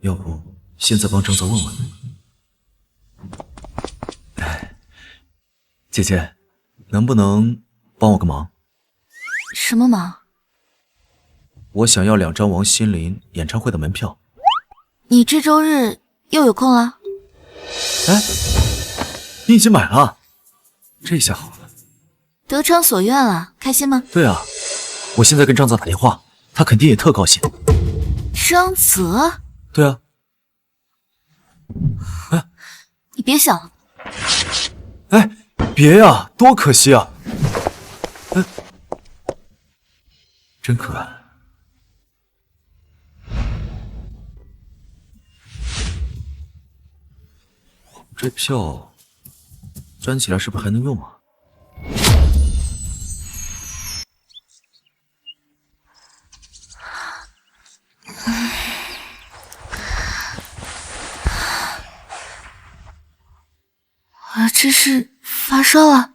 Speaker 2: 要不现在帮张泽问问？姐姐，能不能帮我个忙？
Speaker 11: 什么忙？
Speaker 2: 我想要2张王心凌演唱会的门票。
Speaker 11: 你这周日又有空了？
Speaker 2: 哎，你已经买了，这下好了，
Speaker 11: 得偿所愿了，开心吗？
Speaker 2: 对啊，我现在跟张泽打电话，他肯定也特高兴。
Speaker 11: 张泽？
Speaker 2: 对啊。
Speaker 11: 你别想了。
Speaker 2: 哎，别呀，多可惜啊！真可爱。这票粘起来是不是还能用啊？
Speaker 11: 我这是发烧了。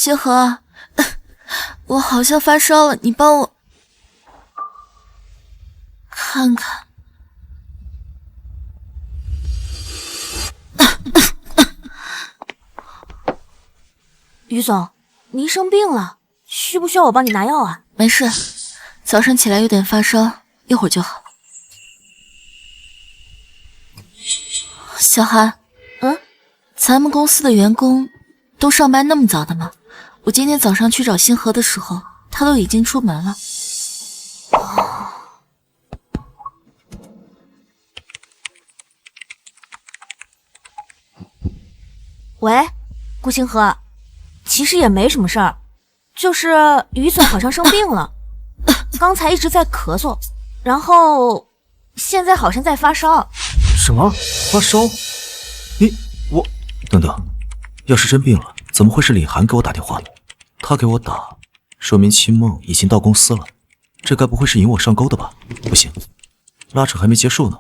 Speaker 11: 星河，我好像发烧了，你帮我看看。
Speaker 1: 于总，您生病了，需不需要我帮你拿药啊？
Speaker 11: 没事，早上起来有点发烧，一会儿就好了。小韩，咱们公司的员工都上班那么早的吗？我今天早上去找星河的时候，他都已经出门了。
Speaker 1: 喂，顾星河，其实也没什么事儿，就是于总好像生病了，刚才一直在咳嗽，然后现在好像在发烧。
Speaker 2: 什么？发烧？我等等，要是真病了，怎么会是李涵给我打电话呢？他给我打，说明秦梦已经到公司了，这该不会是引我上钩的吧？不行，拉扯还没结束呢。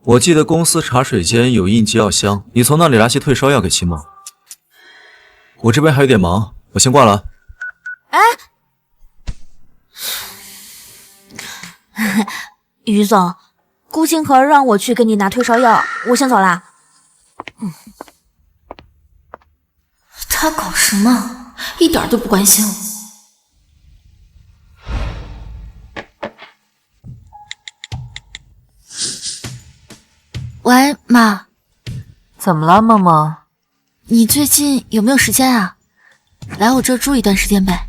Speaker 2: 我记得公司茶水间有应急药箱，你从那里拿些退烧药给秦梦。我这边还有点忙，我先挂了。
Speaker 1: 于总，顾星河让我去给你拿退烧药，我先走啦。
Speaker 11: 他搞什么？一点都不关心我。喂，妈。
Speaker 13: 怎么了，梦梦？
Speaker 11: 你最近有没有时间啊？来我这儿住一段时间呗。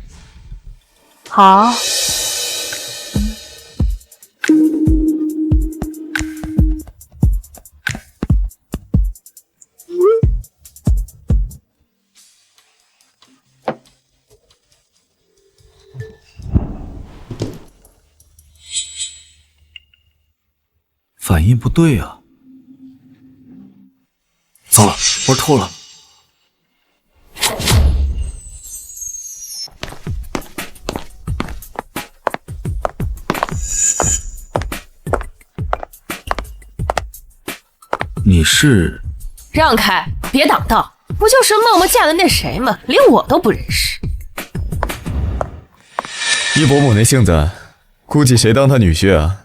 Speaker 13: 好。
Speaker 2: 反应不对啊！糟了，玩脱了。你是？
Speaker 4: 让开，别挡道！不就是默默嫁的那谁吗？连我都不认识。
Speaker 3: 易伯母那性子，估计谁当他女婿啊，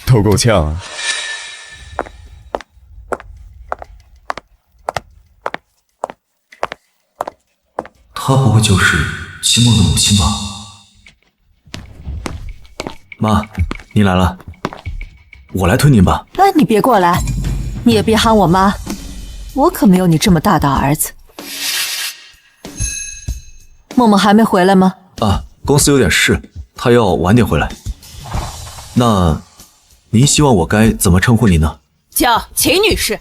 Speaker 3: 都够呛啊。
Speaker 2: 她不会就是秦梦的母亲吧？妈，您来了，我来推您吧。
Speaker 9: 哎，你别过来，你也别喊我妈，我可没有你这么大的儿子。默默还没回来吗？
Speaker 2: 啊，公司有点事，她要晚点回来。那您希望我该怎么称呼您呢？
Speaker 4: 叫秦女士。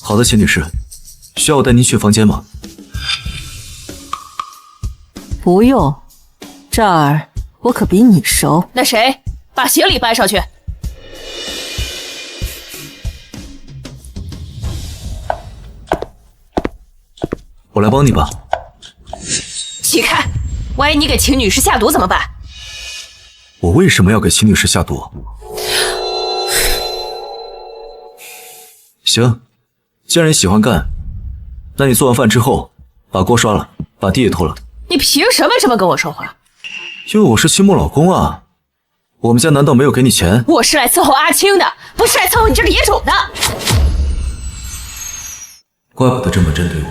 Speaker 2: 好的，秦女士，需要我带您去房间吗？
Speaker 9: 不用，这儿我可比你熟。
Speaker 4: 那谁，把行李搬上去。
Speaker 2: 我来帮你吧。
Speaker 4: 起开！万一你给秦女士下毒怎么办？
Speaker 2: 我为什么要给秦女士下毒？行，既然你喜欢干，那你做完饭之后把锅刷了，把地也拖了。
Speaker 4: 你凭什么这么跟我说话？
Speaker 2: 因为我是秦梦老公啊，我们家难道没有给你钱？
Speaker 4: 我是来伺候阿青的，不是来伺候你这个野种的。
Speaker 2: 怪不得这么针对我，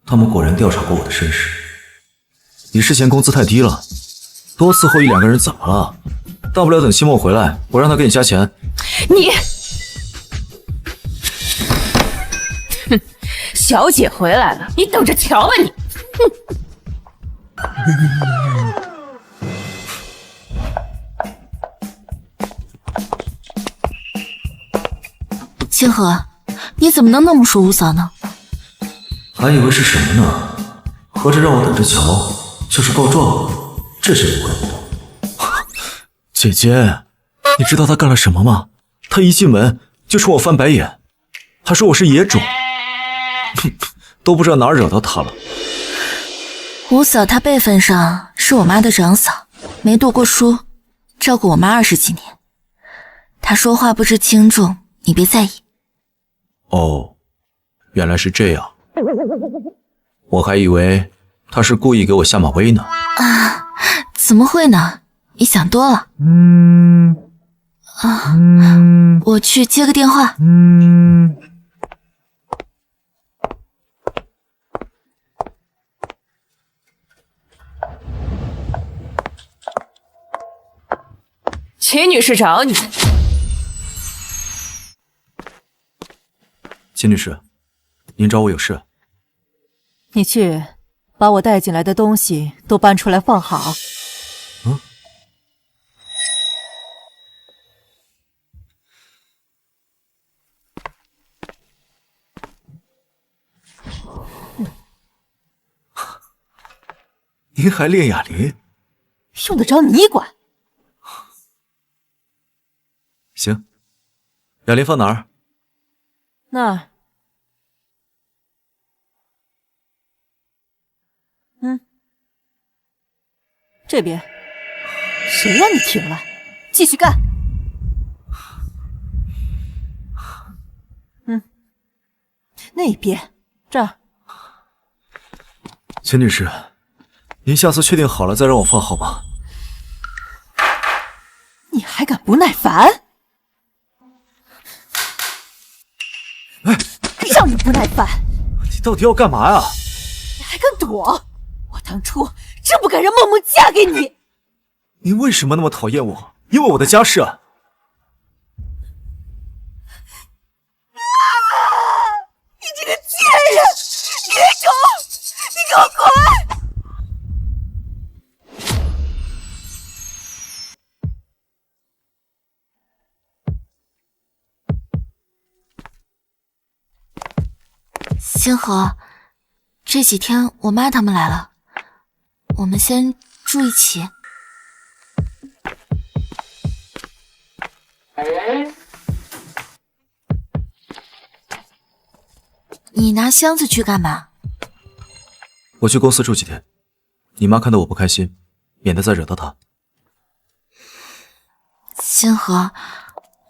Speaker 2: 他们果然调查过我的身世。你是嫌工资太低了，多伺候一两个人怎么了？大不了等秦梦回来，我让他给你加钱。
Speaker 4: 你，哼，小姐回来了，你等着瞧吧你！哼。
Speaker 11: 清河，你怎么能那么说吴嫂呢？
Speaker 2: 还以为是什么呢？合着让我等着瞧，就是告状，这是不会。姐姐，你知道他干了什么吗？他一进门就冲我翻白眼，还说我是野种，都不知道哪儿惹到他了。
Speaker 11: 吴嫂她辈分上是我妈的长嫂，没读过书，照顾我妈20几年。她说话不知轻重，你别在意。
Speaker 2: 哦，原来是这样，我还以为他是故意给我下马威呢。
Speaker 11: 啊，怎么会呢？你想多了。我去接个电话。
Speaker 4: 秦女士找你。
Speaker 2: 秦女士，您找我有事？
Speaker 13: 你去把我带进来的东西都搬出来放好。
Speaker 2: 您还练哑铃？
Speaker 9: 用得着你管？
Speaker 2: 行，哑铃放哪儿？
Speaker 13: 那儿。这边。
Speaker 9: 谁让你停了？继续干。那边。
Speaker 13: 这儿。
Speaker 2: 秦女士，您下次确定好了再让我放好吗？
Speaker 9: 你还敢不耐烦？让你不耐烦！
Speaker 2: 你到底要干嘛呀？
Speaker 9: 你还敢躲？我当初真不该让梦梦嫁给你。
Speaker 2: 您为什么那么讨厌我？因为我的家世啊！
Speaker 9: 你这个贱人，孽种！你给我滚！
Speaker 11: 星河，这几天我妈他们来了，我们先住一起。你拿箱子去干嘛？
Speaker 2: 我去公司住几天，你妈看到我不开心，免得再惹到她。
Speaker 11: 星河，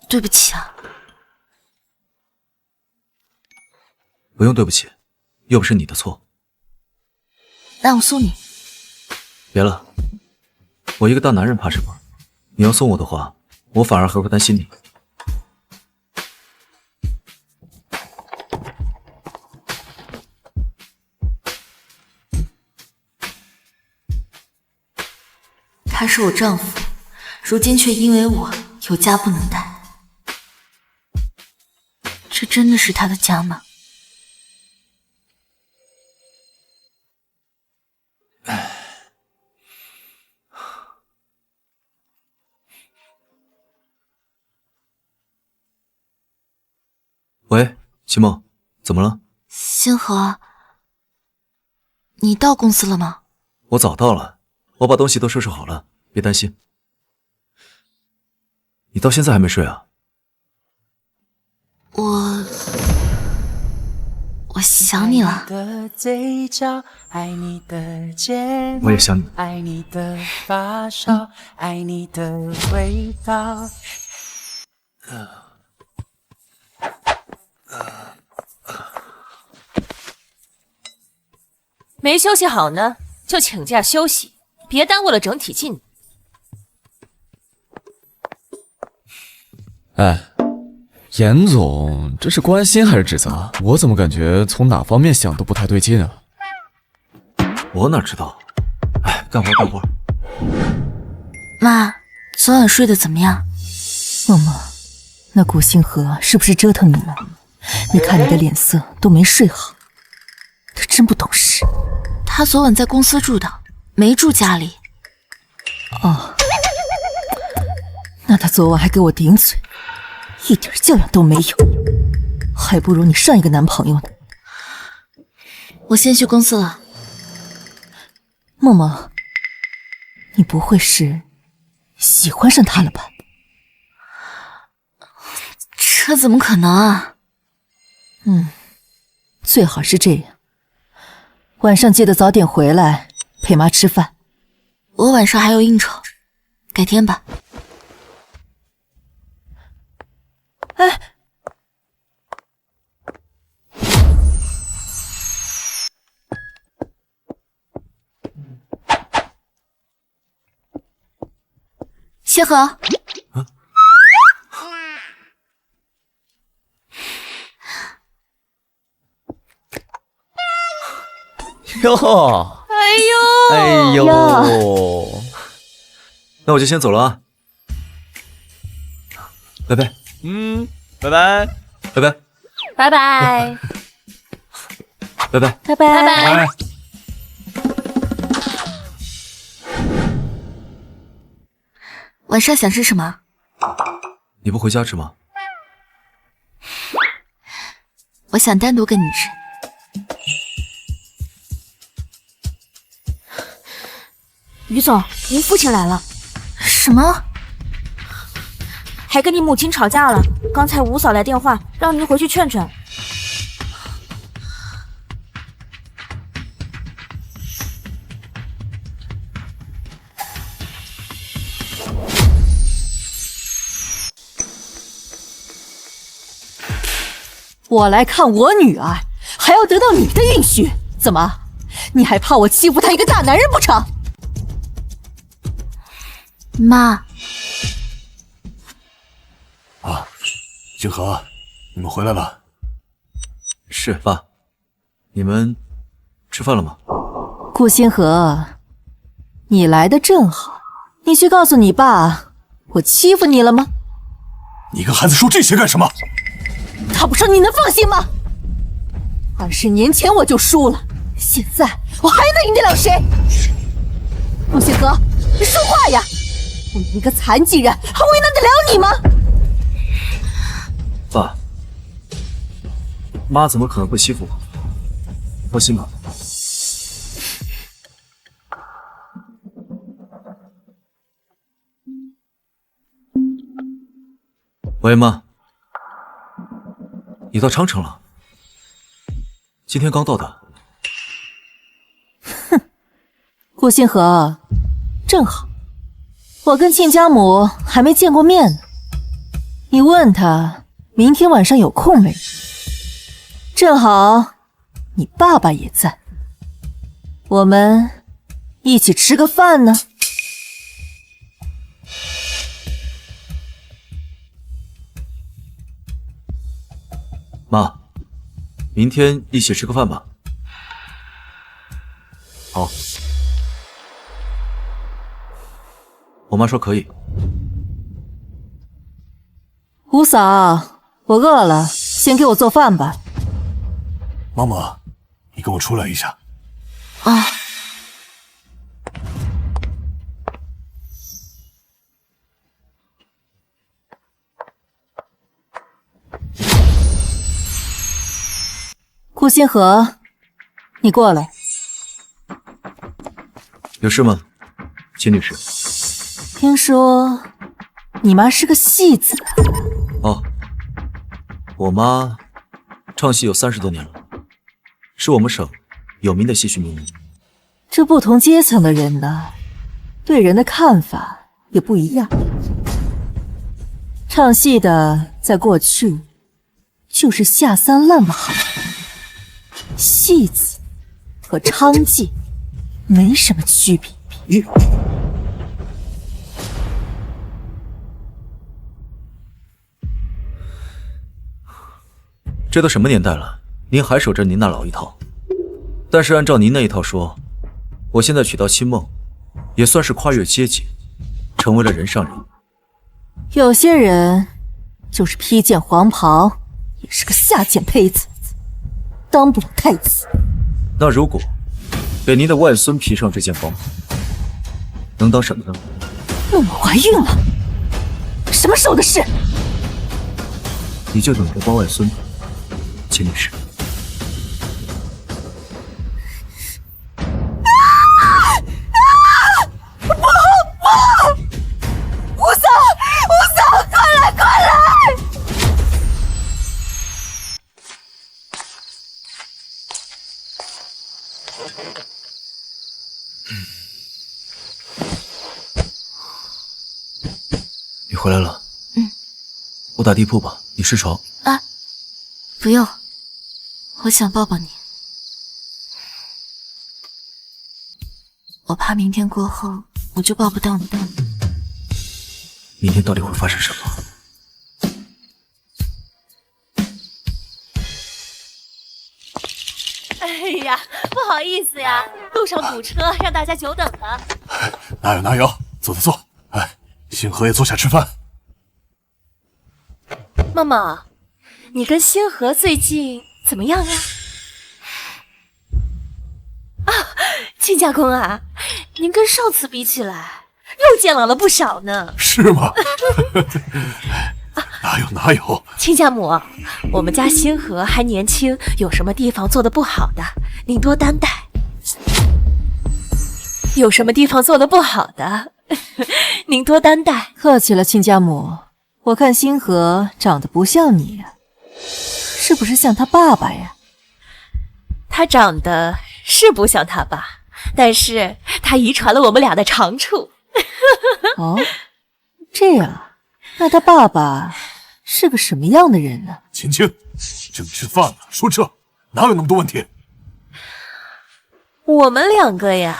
Speaker 11: 对不起啊。
Speaker 2: 不用对不起，又不是你的错。
Speaker 11: 那我送你。
Speaker 2: 别了，我一个大男人怕什么？你要送我的话，我反而还会担心你。
Speaker 11: 他是我丈夫，如今却因为我有家不能待，这真的是他的家吗？
Speaker 2: 喂，秦梦，怎么了？
Speaker 11: 星河，你到公司了吗？
Speaker 2: 我早到了，我把东西都收拾好了，别担心。你到现在还没睡啊？
Speaker 11: 我想你了。
Speaker 2: 我也想你。
Speaker 7: 爱你的发梢，爱你的味道。
Speaker 4: 没休息好呢，就请假休息，别耽误了整体进度。
Speaker 3: 哎，严总，这是关心还是指责？我怎么感觉从哪方面想都不太对劲啊？
Speaker 2: 我哪知道？哎，干活干活。
Speaker 11: 妈，昨晚睡得怎么样？
Speaker 9: 梦梦，那顾星河是不是折腾你了？你看你的脸色都没睡好，他真不懂事。
Speaker 11: 他昨晚在公司住的，没住家里。
Speaker 9: 哦，那他昨晚还给我顶嘴，一点教养都没有，还不如你上一个男朋友呢。
Speaker 11: 我先去公司了。
Speaker 9: 梦梦，你不会是喜欢上他了吧？
Speaker 11: 这怎么可能啊？
Speaker 9: 最好是这样。晚上记得早点回来陪妈吃饭。
Speaker 11: 我晚上还有应酬，改天吧。
Speaker 9: 哎，
Speaker 11: 星河。
Speaker 3: 哟，哎呦，
Speaker 2: 那我就先走了啊，拜拜。
Speaker 3: 拜拜，
Speaker 2: 拜拜，
Speaker 4: 拜拜，
Speaker 2: 拜拜，
Speaker 4: 拜拜。
Speaker 11: 晚上想吃什么？
Speaker 2: 你不回家吃吗？
Speaker 11: 我想单独跟你吃。
Speaker 1: 于总，您父亲来了。
Speaker 11: 什么？
Speaker 1: 还跟你母亲吵架了。刚才吴嫂来电话，让您回去劝劝。
Speaker 13: 我来看我女儿，还要得到你的允许？怎么，你还怕我欺负她一个大男人不成？
Speaker 11: 妈。
Speaker 6: 啊，星河，你们回来了。
Speaker 2: 是爸，你们吃饭了吗？
Speaker 13: 顾星河，你来的正好，你去告诉你爸，我欺负你了吗？
Speaker 6: 你跟孩子说这些干什么？
Speaker 13: 他不说你能放心吗？20年前我就输了，现在我还能赢得了谁？顾星河，你说话呀！我一个残疾人，还为难得了你吗？
Speaker 2: 爸，妈怎么可能会欺负我？放心吧。喂，妈，你到昌城了？今天刚到的。
Speaker 13: 哼，顾星河，正好，我跟亲家母还没见过面呢。你问他明天晚上有空没？正好你爸爸也在，我们一起吃个饭呢。
Speaker 2: 妈，明天一起吃个饭吧。好。我妈说可以。
Speaker 13: 吴嫂，我饿了，先给我做饭吧。
Speaker 6: 妈妈，你跟我出来一下。
Speaker 11: 啊。
Speaker 13: 顾星河，你过来。
Speaker 2: 有事吗，秦女士？
Speaker 13: 听说你妈是个戏子。
Speaker 2: 哦，我妈唱戏有30多年了，是我们省有名的戏曲名人。
Speaker 13: 这不同阶层的人呢，对人的看法也不一样。唱戏的在过去就是下三滥的行业，戏子和娼妓没什么区别。
Speaker 2: 这都什么年代了，您还守着您那老一套。但是按照您那一套说，我现在娶到青梦，也算是跨越阶级，成为了人上人。
Speaker 13: 有些人就是披件黄袍，也是个下贱胚子，当不了太子。
Speaker 2: 那如果给您的外孙披上这件黄袍，能当什么呢？
Speaker 13: 梦梦怀孕了，什么时候的事？
Speaker 2: 你就等着包外孙吧，秦女士。
Speaker 13: 吴嫂，快来，快来！
Speaker 2: 你回来了。我打地铺吧，你睡床。
Speaker 11: 啊，不用，我想抱抱你。我怕明天过后我就抱不到你。
Speaker 2: 明天到底会发生什么？
Speaker 4: 哎呀，不好意思呀，路上堵车，让大家久等了。
Speaker 6: 哪有，坐。哎，星河也坐下吃饭。
Speaker 4: 梦梦，你跟星河最近怎么样呀？啊，亲家公啊，您跟上次比起来又健朗了不少呢。
Speaker 6: 是吗？哪有？
Speaker 4: 亲家母，我们家星河还年轻，有什么地方做的不好的，您多担待。有什么地方做的不好的，您多担待。
Speaker 13: 客气了，亲家母。我看星河长得不像你呀，是不是像他爸爸呀？
Speaker 4: 他长得是不像他爸，但是他遗传了我们俩的长处。
Speaker 13: 哦，这样，那他爸爸是个什么样的人呢？
Speaker 6: 青青，正吃饭呢，说这哪有那么多问题？
Speaker 4: 我们两个呀，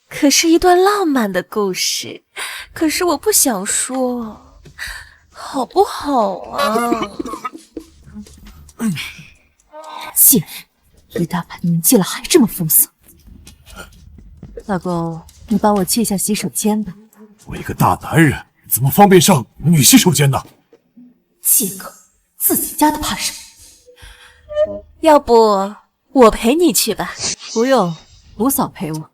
Speaker 4: 可是一段浪漫的故事，可是我不想说，好不好啊？
Speaker 13: 贱人，一大把年纪了还这么风骚。老公，你帮我去一下洗手间吧。
Speaker 6: 我一个大男人，怎么方便上女洗手间呢？
Speaker 13: 借口，自己家的怕什么？
Speaker 4: 要不我陪你去吧。
Speaker 13: 不用，五嫂陪我。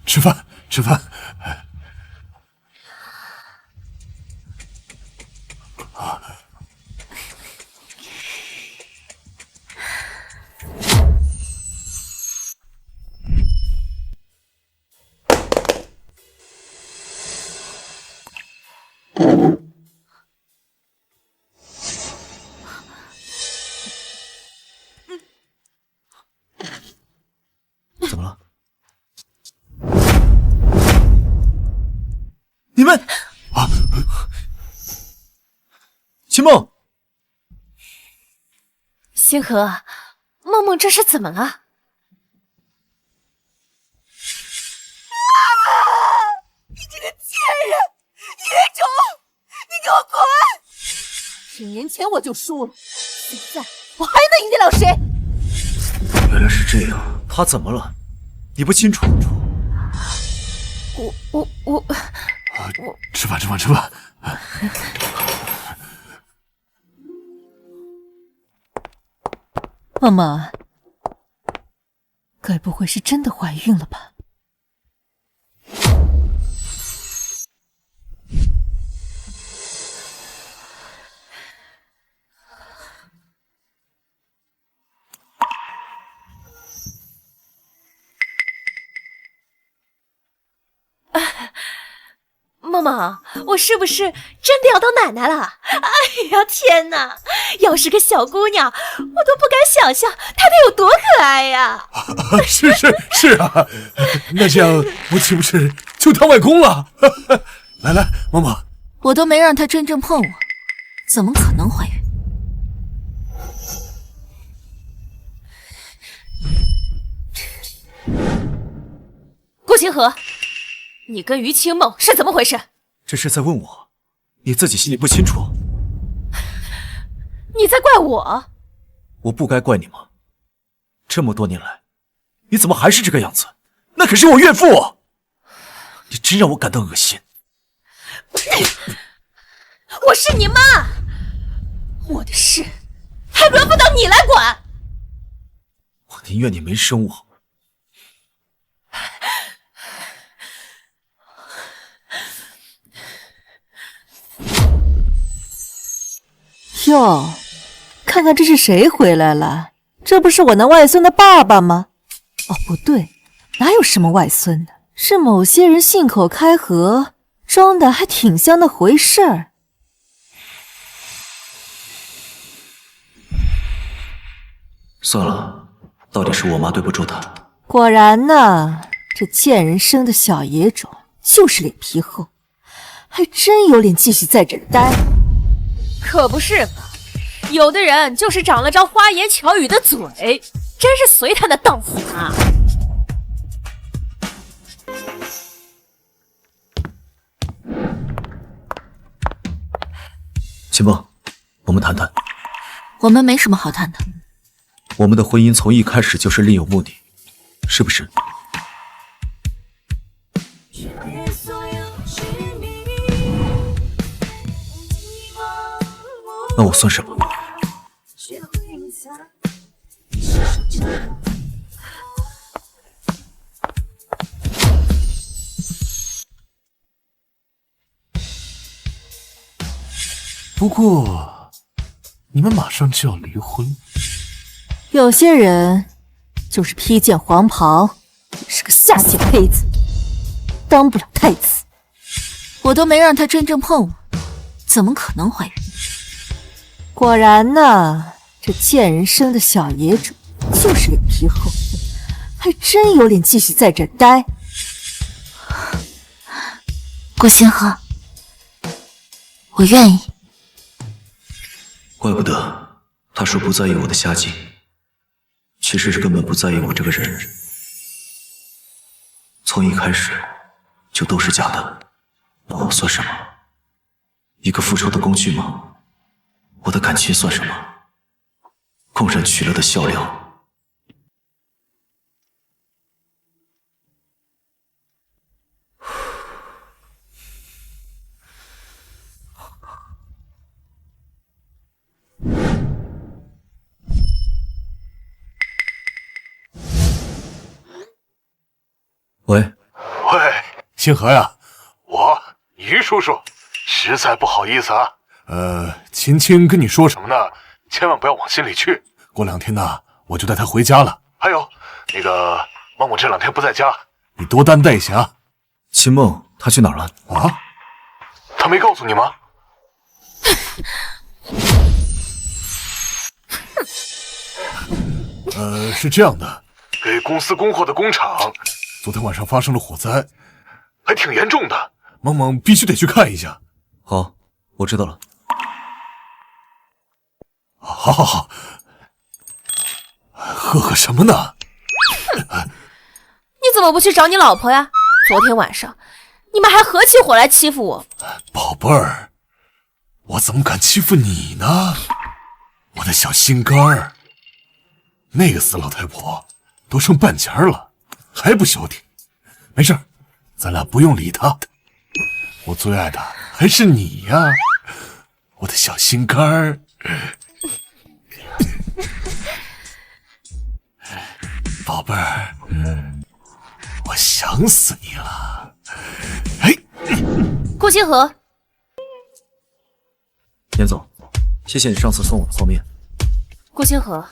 Speaker 6: 吃饭。
Speaker 2: 怎么了？你们啊！秦梦，
Speaker 4: 星河，梦梦这是怎么了？
Speaker 11: 你这个贱人，野种，你给我滚！10年前我就输了，现在我还能赢得了谁？
Speaker 2: 原来是这样，他怎么了？你不清楚？
Speaker 4: 我
Speaker 6: 吃饭。
Speaker 13: 妈妈，该不会是真的怀孕了吧？
Speaker 4: 梦梦，我是不是真的要当奶奶了？哎呀，天哪！要是个小姑娘，我都不敢想象她得有多可爱呀！
Speaker 6: 是啊，那这样我岂不是就当外公了？来，梦梦，
Speaker 11: 我都没让她真正碰我，怎么可能怀孕？
Speaker 4: 顾星河，你跟于清梦是怎么回事？
Speaker 2: 这是在问我，你自己心里不清楚？
Speaker 4: 你在怪我？
Speaker 2: 我不该怪你吗？这么多年来，你怎么还是这个样子？那可是我岳父！你真让我感到恶心。
Speaker 4: 我是你妈，我的事还轮不到你来管。
Speaker 2: 我宁愿你没生我。
Speaker 13: 哟，看看这是谁回来了？这不是我那外孙的爸爸吗？哦，不对，哪有什么外孙的，是某些人信口开河，装的还挺像那回事儿。
Speaker 2: 算了，到底是我妈对不住他。
Speaker 13: 果然呢，这贱人生的小野种就是脸皮厚，还真有脸继续在这儿待。
Speaker 4: 可不是嘛，有的人就是长了张花言巧语的嘴，真是随他那荡妇啊！
Speaker 2: 秦梦，我们谈谈。
Speaker 11: 我们没什么好谈的。
Speaker 2: 我们的婚姻从一开始就是另有目的，是不是？那我算什么？
Speaker 6: 不过，你们马上就要离婚。
Speaker 13: 有些人就是披件黄袍，是个下贱胚子，当不了太子。
Speaker 11: 我都没让他真正碰我，怎么可能怀孕？
Speaker 13: 果然呢，这贱人生的小野种就是脸皮厚，还真有脸继续在这待。
Speaker 11: 顾星河，我愿意。
Speaker 2: 怪不得他说不在意我的家境，其实是根本不在意我这个人。从一开始就都是假的，那我算什么？一个复仇的工具吗？我的感情算什么？供人取乐的笑料。喂，
Speaker 6: 星河呀，我于叔叔，实在不好意思啊。青青跟你说什么呢？千万不要往心里去。过2天呢，我就带她回家了。还有，那个梦梦这2天不在家，你多担待一些啊。
Speaker 2: 秦梦她去哪儿了？
Speaker 6: 啊？她没告诉你吗？是这样的，给公司供货的工厂，昨天晚上发生了火灾，还挺严重的。梦梦必须得去看一下。
Speaker 2: 好，我知道了。
Speaker 6: 好，呵什么呢？
Speaker 4: 你怎么不去找你老婆呀？昨天晚上你们还合起伙来欺负我。
Speaker 6: 宝贝儿，我怎么敢欺负你呢？我的小心肝儿，那个死老太婆都剩半截了，还不消停。没事，咱俩不用理她的。我最爱的还是你呀，我的小心肝儿。宝贝儿，我想死你了。
Speaker 4: 顾星河，
Speaker 2: 严总，谢谢你上次送我的泡面。
Speaker 4: 顾星河，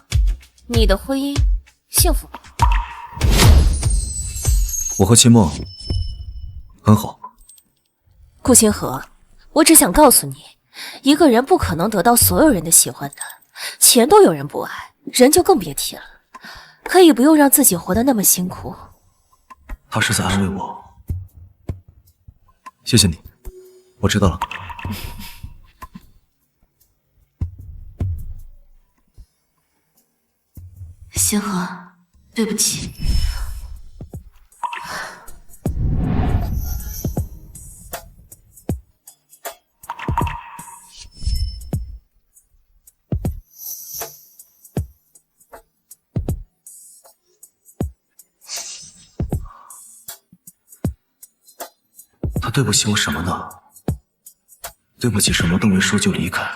Speaker 4: 你的婚姻幸福吗？
Speaker 2: 我和秦梦很好。
Speaker 4: 顾星河，我只想告诉你，一个人不可能得到所有人的喜欢的，钱都有人不爱，人就更别提了。可以不用让自己活得那么辛苦。
Speaker 2: 他是在安慰我。谢谢你，我知道了。
Speaker 11: 星河，对不起。
Speaker 2: 他对不起我什么呢？对不起什么都没说就离开，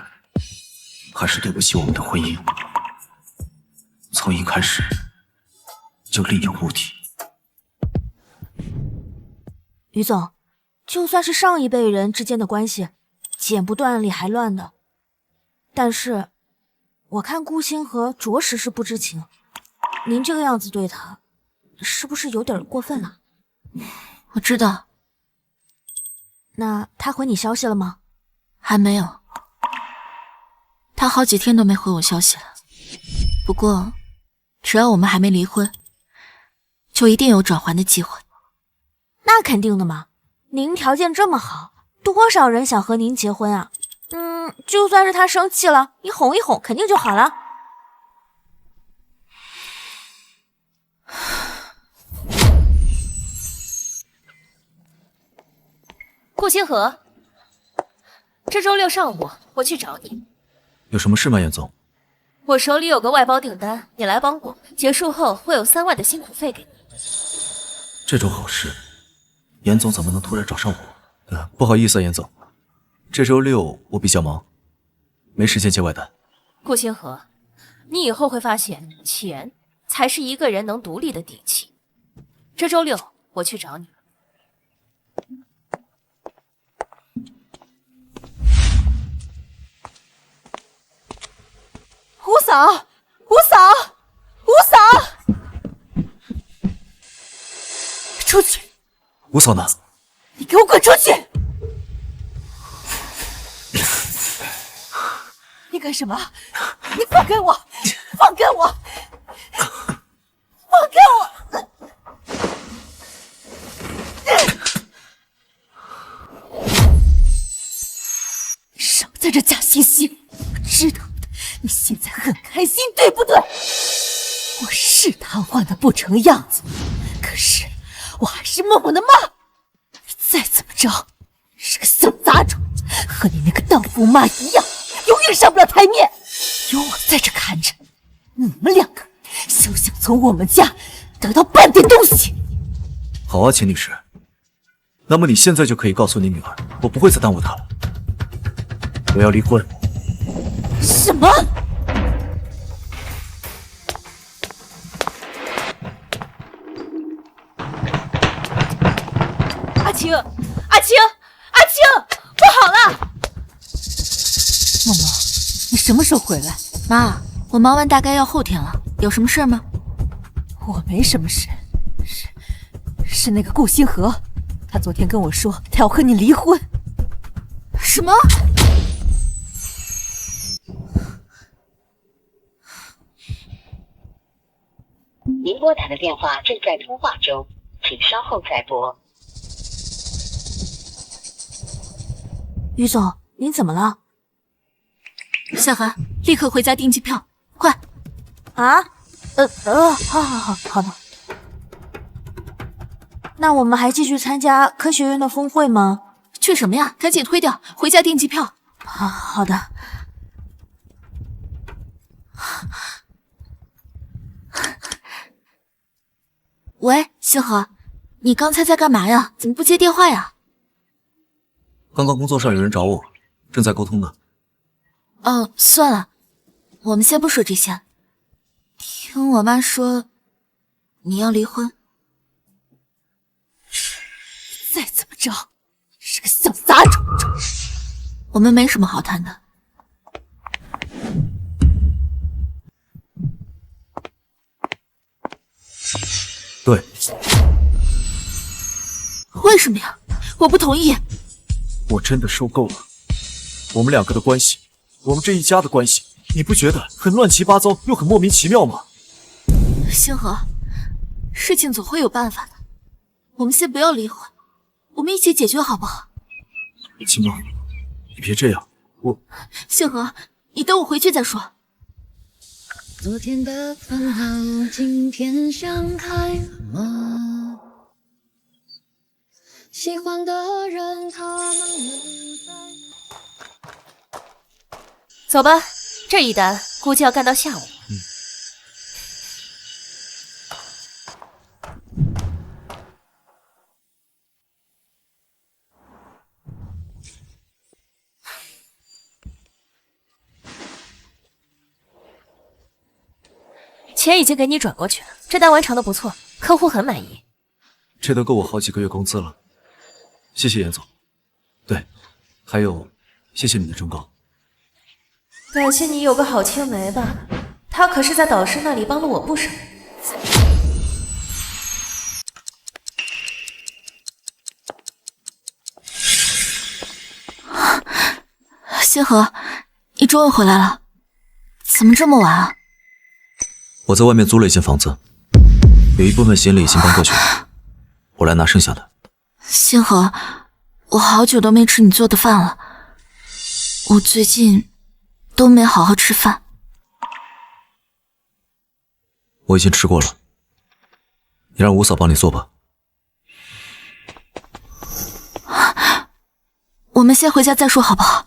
Speaker 2: 还是对不起我们的婚姻？从一开始就另有目的。
Speaker 1: 于总，就算是上一辈人之间的关系，剪不断理还乱的，但是我看顾星河着实是不知情，您这个样子对他，是不是有点过分了？
Speaker 11: 我知道。
Speaker 1: 那他回你消息了吗？
Speaker 11: 还没有，他好几天都没回我消息了。不过，只要我们还没离婚，就一定有转圜的机会。
Speaker 1: 那肯定的嘛，您条件这么好，多少人想和您结婚啊？就算是他生气了，你哄一哄，肯定就好了。
Speaker 4: 顾星河，这周6上午我去找你。
Speaker 2: 有什么事吗，严总？
Speaker 4: 我手里有个外包订单，你来帮我，结束后会有3万的辛苦费给你。
Speaker 2: 这种好事，严总怎么能突然找上我？不好意思啊，严总，这周6我比较忙，没时间接外单。
Speaker 4: 顾星河，你以后会发现，钱才是一个人能独立的底气。这周6我去找你。
Speaker 9: 吴嫂，吴嫂，吴嫂，出去！
Speaker 2: 吴嫂呢？
Speaker 9: 你给我滚出去！你干什么？你放开我！放开我！放开我！少在这假惺惺！我知道你现在很开心，对不对？我是瘫痪的不成样子，可是我还是默默的骂。你再怎么着，是个小杂种，和你那个荡妇妈一样，永远上不了台面。有我在这看着，你们2个休想从我们家得到半点东西。
Speaker 2: 好啊，秦女士。那么你现在就可以告诉你女儿，我不会再耽误她了。我要离婚。
Speaker 9: 什么？
Speaker 4: 阿青，阿青，阿青，不好了！
Speaker 9: 默默，你什么时候回来？
Speaker 11: 妈，我忙完大概要后天了，有什么事吗？
Speaker 9: 我没什么事，是那个顾星河，他昨天跟我说他要和你离婚。
Speaker 11: 什么？
Speaker 14: 您拨打的电话正在通话中，请稍后再拨。
Speaker 1: 于总，您怎么了？
Speaker 11: 小韩，立刻回家订机票，快！
Speaker 1: 啊？好的。那我们还继续参加科学院的峰会吗？
Speaker 11: 去什么呀？赶紧推掉，回家订机票。
Speaker 1: 好的。
Speaker 11: 喂，星河，你刚才在干嘛呀？怎么不接电话呀？
Speaker 2: 刚刚工作上有人找我，正在沟通呢。
Speaker 11: 哦，算了，我们先不说这些。听我妈说，你要离婚。
Speaker 9: 再怎么着，是个小杂种。
Speaker 11: 我们没什么好谈的。
Speaker 2: 对。
Speaker 11: 为什么呀？我不同意。
Speaker 2: 我真的受够了，我们2个的关系，我们这一家的关系，你不觉得很乱七八糟又很莫名其妙吗？
Speaker 11: 星河，事情总会有办法的。我们先不要离婚，我们一起解决好不好？
Speaker 2: 青妈，你别这样，
Speaker 11: 星河，你等我回去再说。
Speaker 5: 昨天的烦恼，今天想开了吗？喜欢的人，他们不在。
Speaker 4: 走吧，这一单估计要干到下午。钱已经给你转过去了，这单完成的不错，客户很满意。
Speaker 2: 这都够我好几个月工资了，谢谢严总。对，还有，谢谢你的忠告。
Speaker 4: 感谢你有个好青梅吧，他可是在导师那里帮了我不少。
Speaker 11: 星河，你终于回来了，怎么这么晚啊？
Speaker 2: 我在外面租了一间房子，有一部分行李已经搬过去了，我来拿剩下的。
Speaker 11: 星河，我好久都没吃你做的饭了，我最近都没好好吃饭。
Speaker 2: 我已经吃过了，你让五嫂帮你做吧。
Speaker 11: 我们先回家再说好不好？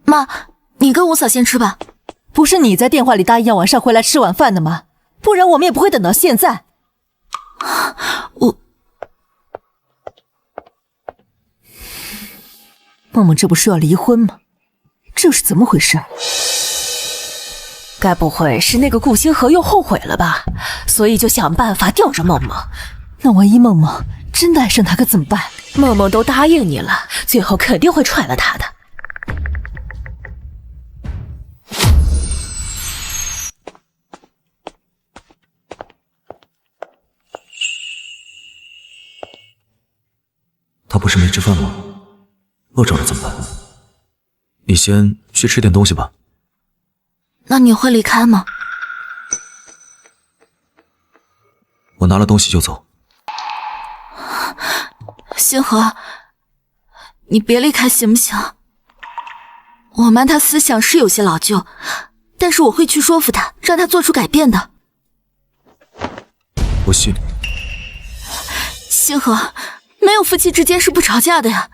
Speaker 11: 妈，你跟五嫂先吃吧。
Speaker 13: 不是你在电话里答应要晚上回来吃晚饭的吗？不然我们也不会等到现在。梦梦这不是要离婚吗？这又是怎么回事？
Speaker 4: 该不会是那个顾星河又后悔了吧？所以就想办法吊着梦梦。
Speaker 13: 那万一梦梦真的爱上他可怎么办？
Speaker 4: 梦梦都答应你了，最后肯定会踹了他的。
Speaker 2: 他不是没吃饭吗？饿着了怎么办？你先去吃点东西吧。
Speaker 11: 那你会离开吗？
Speaker 2: 我拿了东西就走。
Speaker 11: 星河，你别离开行不行？我妈她思想是有些老旧，但是我会去说服她，让她做出改变的。
Speaker 2: 我信你。
Speaker 11: 星河，没有夫妻之间是不吵架的呀，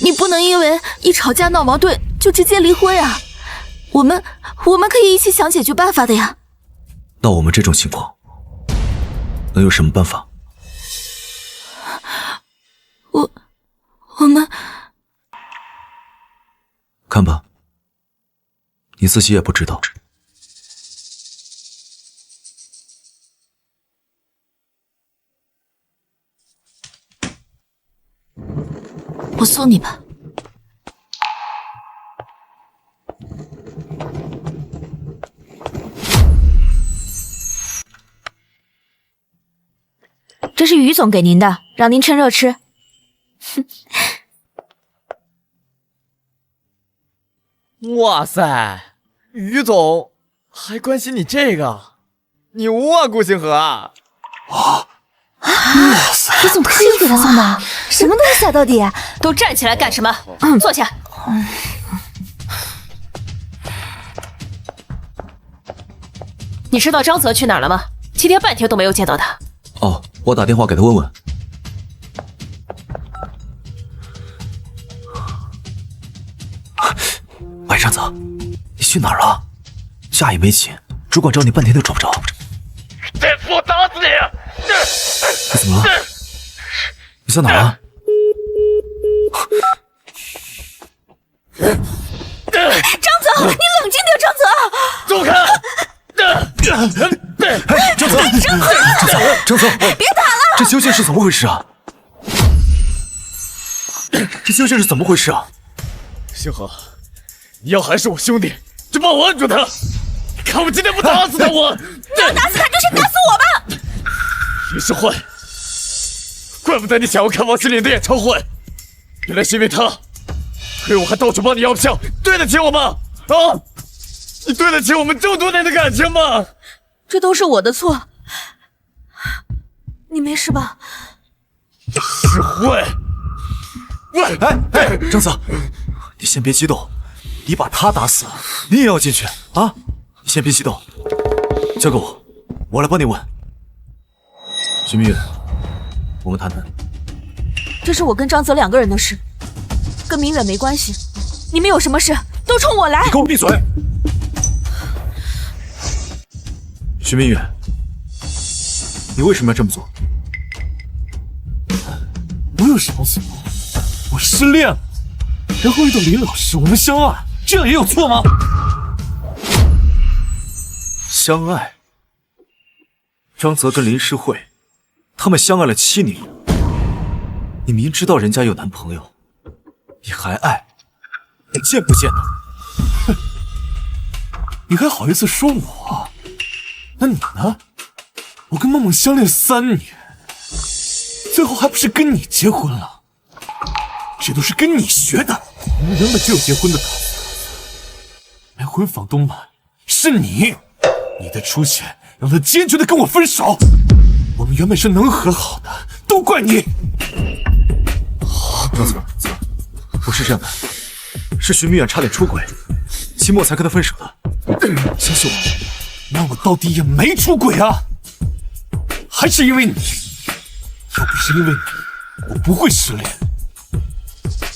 Speaker 11: 你不能因为一吵架闹矛盾就直接离婚呀。我们可以一起想解决办法的呀。
Speaker 2: 到我们这种情况，能有什么办法？
Speaker 11: 我们
Speaker 2: 看吧，你自己也不知道。
Speaker 11: 我送你吧。
Speaker 1: 这是于总给您的，让您趁热吃。
Speaker 3: 哇塞，于总还关心你这个，牛啊，顾星河啊！
Speaker 13: 于总特意给他送的，什么东西啊？到底
Speaker 4: 都站起来干什么？坐下。你知道张泽去哪儿了吗？今天半天都没有见到他。
Speaker 2: 哦，我打电话给他问问。喂，张泽，你去哪儿了？假也没请，主管找你半天都找不着。
Speaker 3: 这次我打死你！
Speaker 2: 你怎么了？你在哪儿啊？
Speaker 11: 张泽，你冷静点，张泽！
Speaker 3: 走开！
Speaker 2: 张泽，张泽，
Speaker 11: 别打了！
Speaker 2: 这究竟是怎么回事啊？这究竟是怎么回事啊？
Speaker 3: 星河，你要还是我兄弟，就帮我按住他！你看我今天不打死他，我
Speaker 11: 要打死他就先打死我吧！
Speaker 3: 于世焕，怪不得你想要看王心凌的演唱会，原来是因为他，亏我还到处帮你要票，对得起我吗？啊，你对得起我们这么多年的感情吗？
Speaker 11: 这都是我的错，你没事吧？
Speaker 3: 世焕，喂，
Speaker 2: 哎，张泽，你先别激动，你把他打死，你也要进去啊！你先别激动，交给我，我来帮你问。徐明月，我们谈谈。
Speaker 11: 这是我跟张泽两个人的事，跟明远没关系。你们有什么事都冲我来！
Speaker 2: 你给我闭嘴！徐明远，你为什么要这么做？
Speaker 6: 我有什么错？我失恋了，然后遇到林老师，我们相爱，这样也有错吗？
Speaker 2: 相爱？张泽跟林诗慧，他们相爱了7年，你明知道人家有男朋友，你还爱，你贱不贱呢？
Speaker 6: 哼，你还好意思说我？那你呢？我跟梦梦相恋3年，最后还不是跟你结婚了？这都是跟你学的，你们原本就有结婚的打算，没婚房都满，是你的出现让他坚决的跟我分手。我们原本是能和好的，都怪你。
Speaker 2: 张子，不是这样的，是徐明远差点出轨，期末才跟他分手的。相信我。
Speaker 6: 那我到底也没出轨啊，还是因为你？要不是因为你，我不会失恋。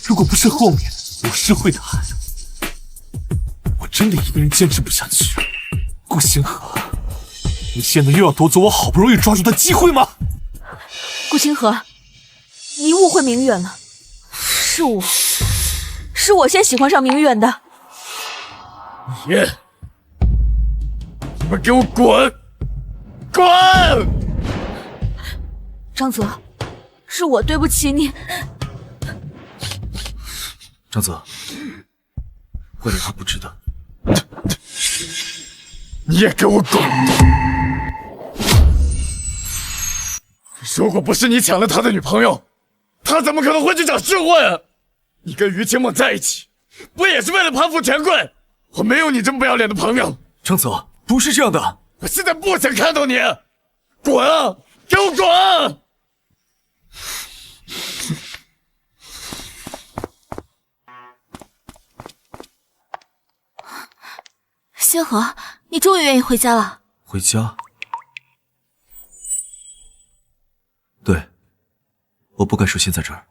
Speaker 6: 如果不是后面我诗慧的爱，我真的一个人坚持不下去。顾星河，你现在又要夺走我好不容易抓住的机会吗？
Speaker 1: 顾清河，你误会明远了，是我先喜欢上明远的。
Speaker 3: 你们给我滚！滚！
Speaker 1: 张泽，是我对不起你。
Speaker 2: 张泽，为了他不值得。
Speaker 3: 你也给我滚！如果不是你抢了他的女朋友，他怎么可能会去找诗慧啊？你跟于清梦在一起，不也是为了攀附权贵？我没有你这么不要脸的朋友。
Speaker 2: 张泽，不是这样的。
Speaker 3: 我现在不想看到你，滚啊！给我滚！
Speaker 11: 星河，你终于愿意回家了。
Speaker 2: 回家？对，我不该出现在这儿。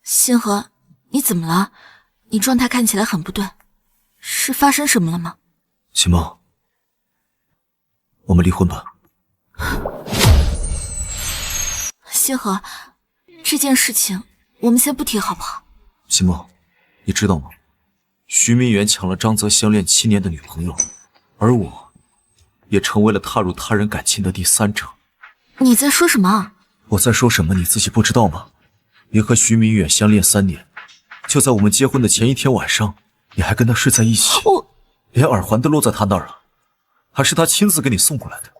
Speaker 11: 星河，你怎么了？你状态看起来很不对，是发生什么了吗？
Speaker 2: 秦梦，我们离婚吧。
Speaker 11: 星河，这件事情我们先不提好不好？
Speaker 2: 秦梦，你知道吗？徐明远抢了张泽相恋7年的女朋友，而我，也成为了踏入他人感情的第3者。
Speaker 11: 你在说什么？
Speaker 2: 我在说什么？你自己不知道吗？你和徐明远相恋3年，就在我们结婚的前一天晚上，你还跟他睡在一起，连耳环都落在他那儿了，还是他亲自给你送过来的。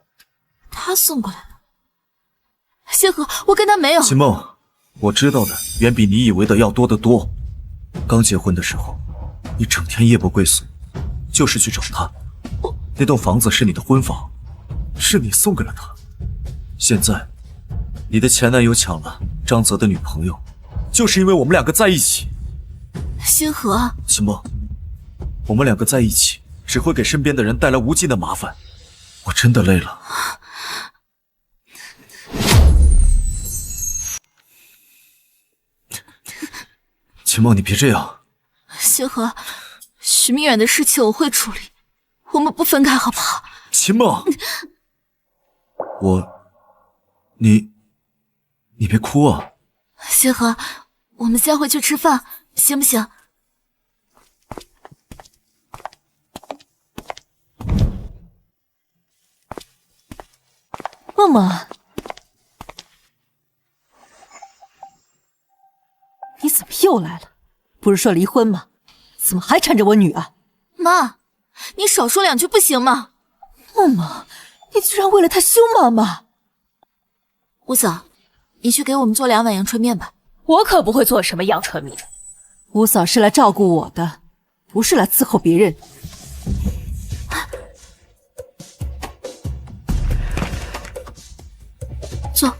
Speaker 11: 他送过来的？星河，我跟他没有。
Speaker 2: 秦梦，我知道的远比你以为的要多得多。刚结婚的时候，你整天夜不归宿，就是去找他。那栋房子是你的婚房，是你送给了他。现在，你的前男友抢了张泽的女朋友，就是因为我们2个在一起。
Speaker 11: 星河，
Speaker 2: 秦梦，我们2个在一起，只会给身边的人带来无尽的麻烦。我真的累了。秦梦，你别这样。
Speaker 11: 星河，徐明远的事情我会处理，我们不分开好不好？
Speaker 2: 秦梦，你别哭啊。
Speaker 11: 星河，我们先回去吃饭，行不行？
Speaker 13: 梦梦，你怎么又来了？不是说离婚吗？怎么还缠着我女儿？
Speaker 11: 妈，你少说2句不行吗？
Speaker 13: 梦梦，你居然为了她凶妈妈！
Speaker 11: 吴嫂，你去给我们做2碗阳春面吧。
Speaker 4: 我可不会做什么阳春面。
Speaker 13: 吴嫂是来照顾我的，不是来伺候别人。
Speaker 11: 坐，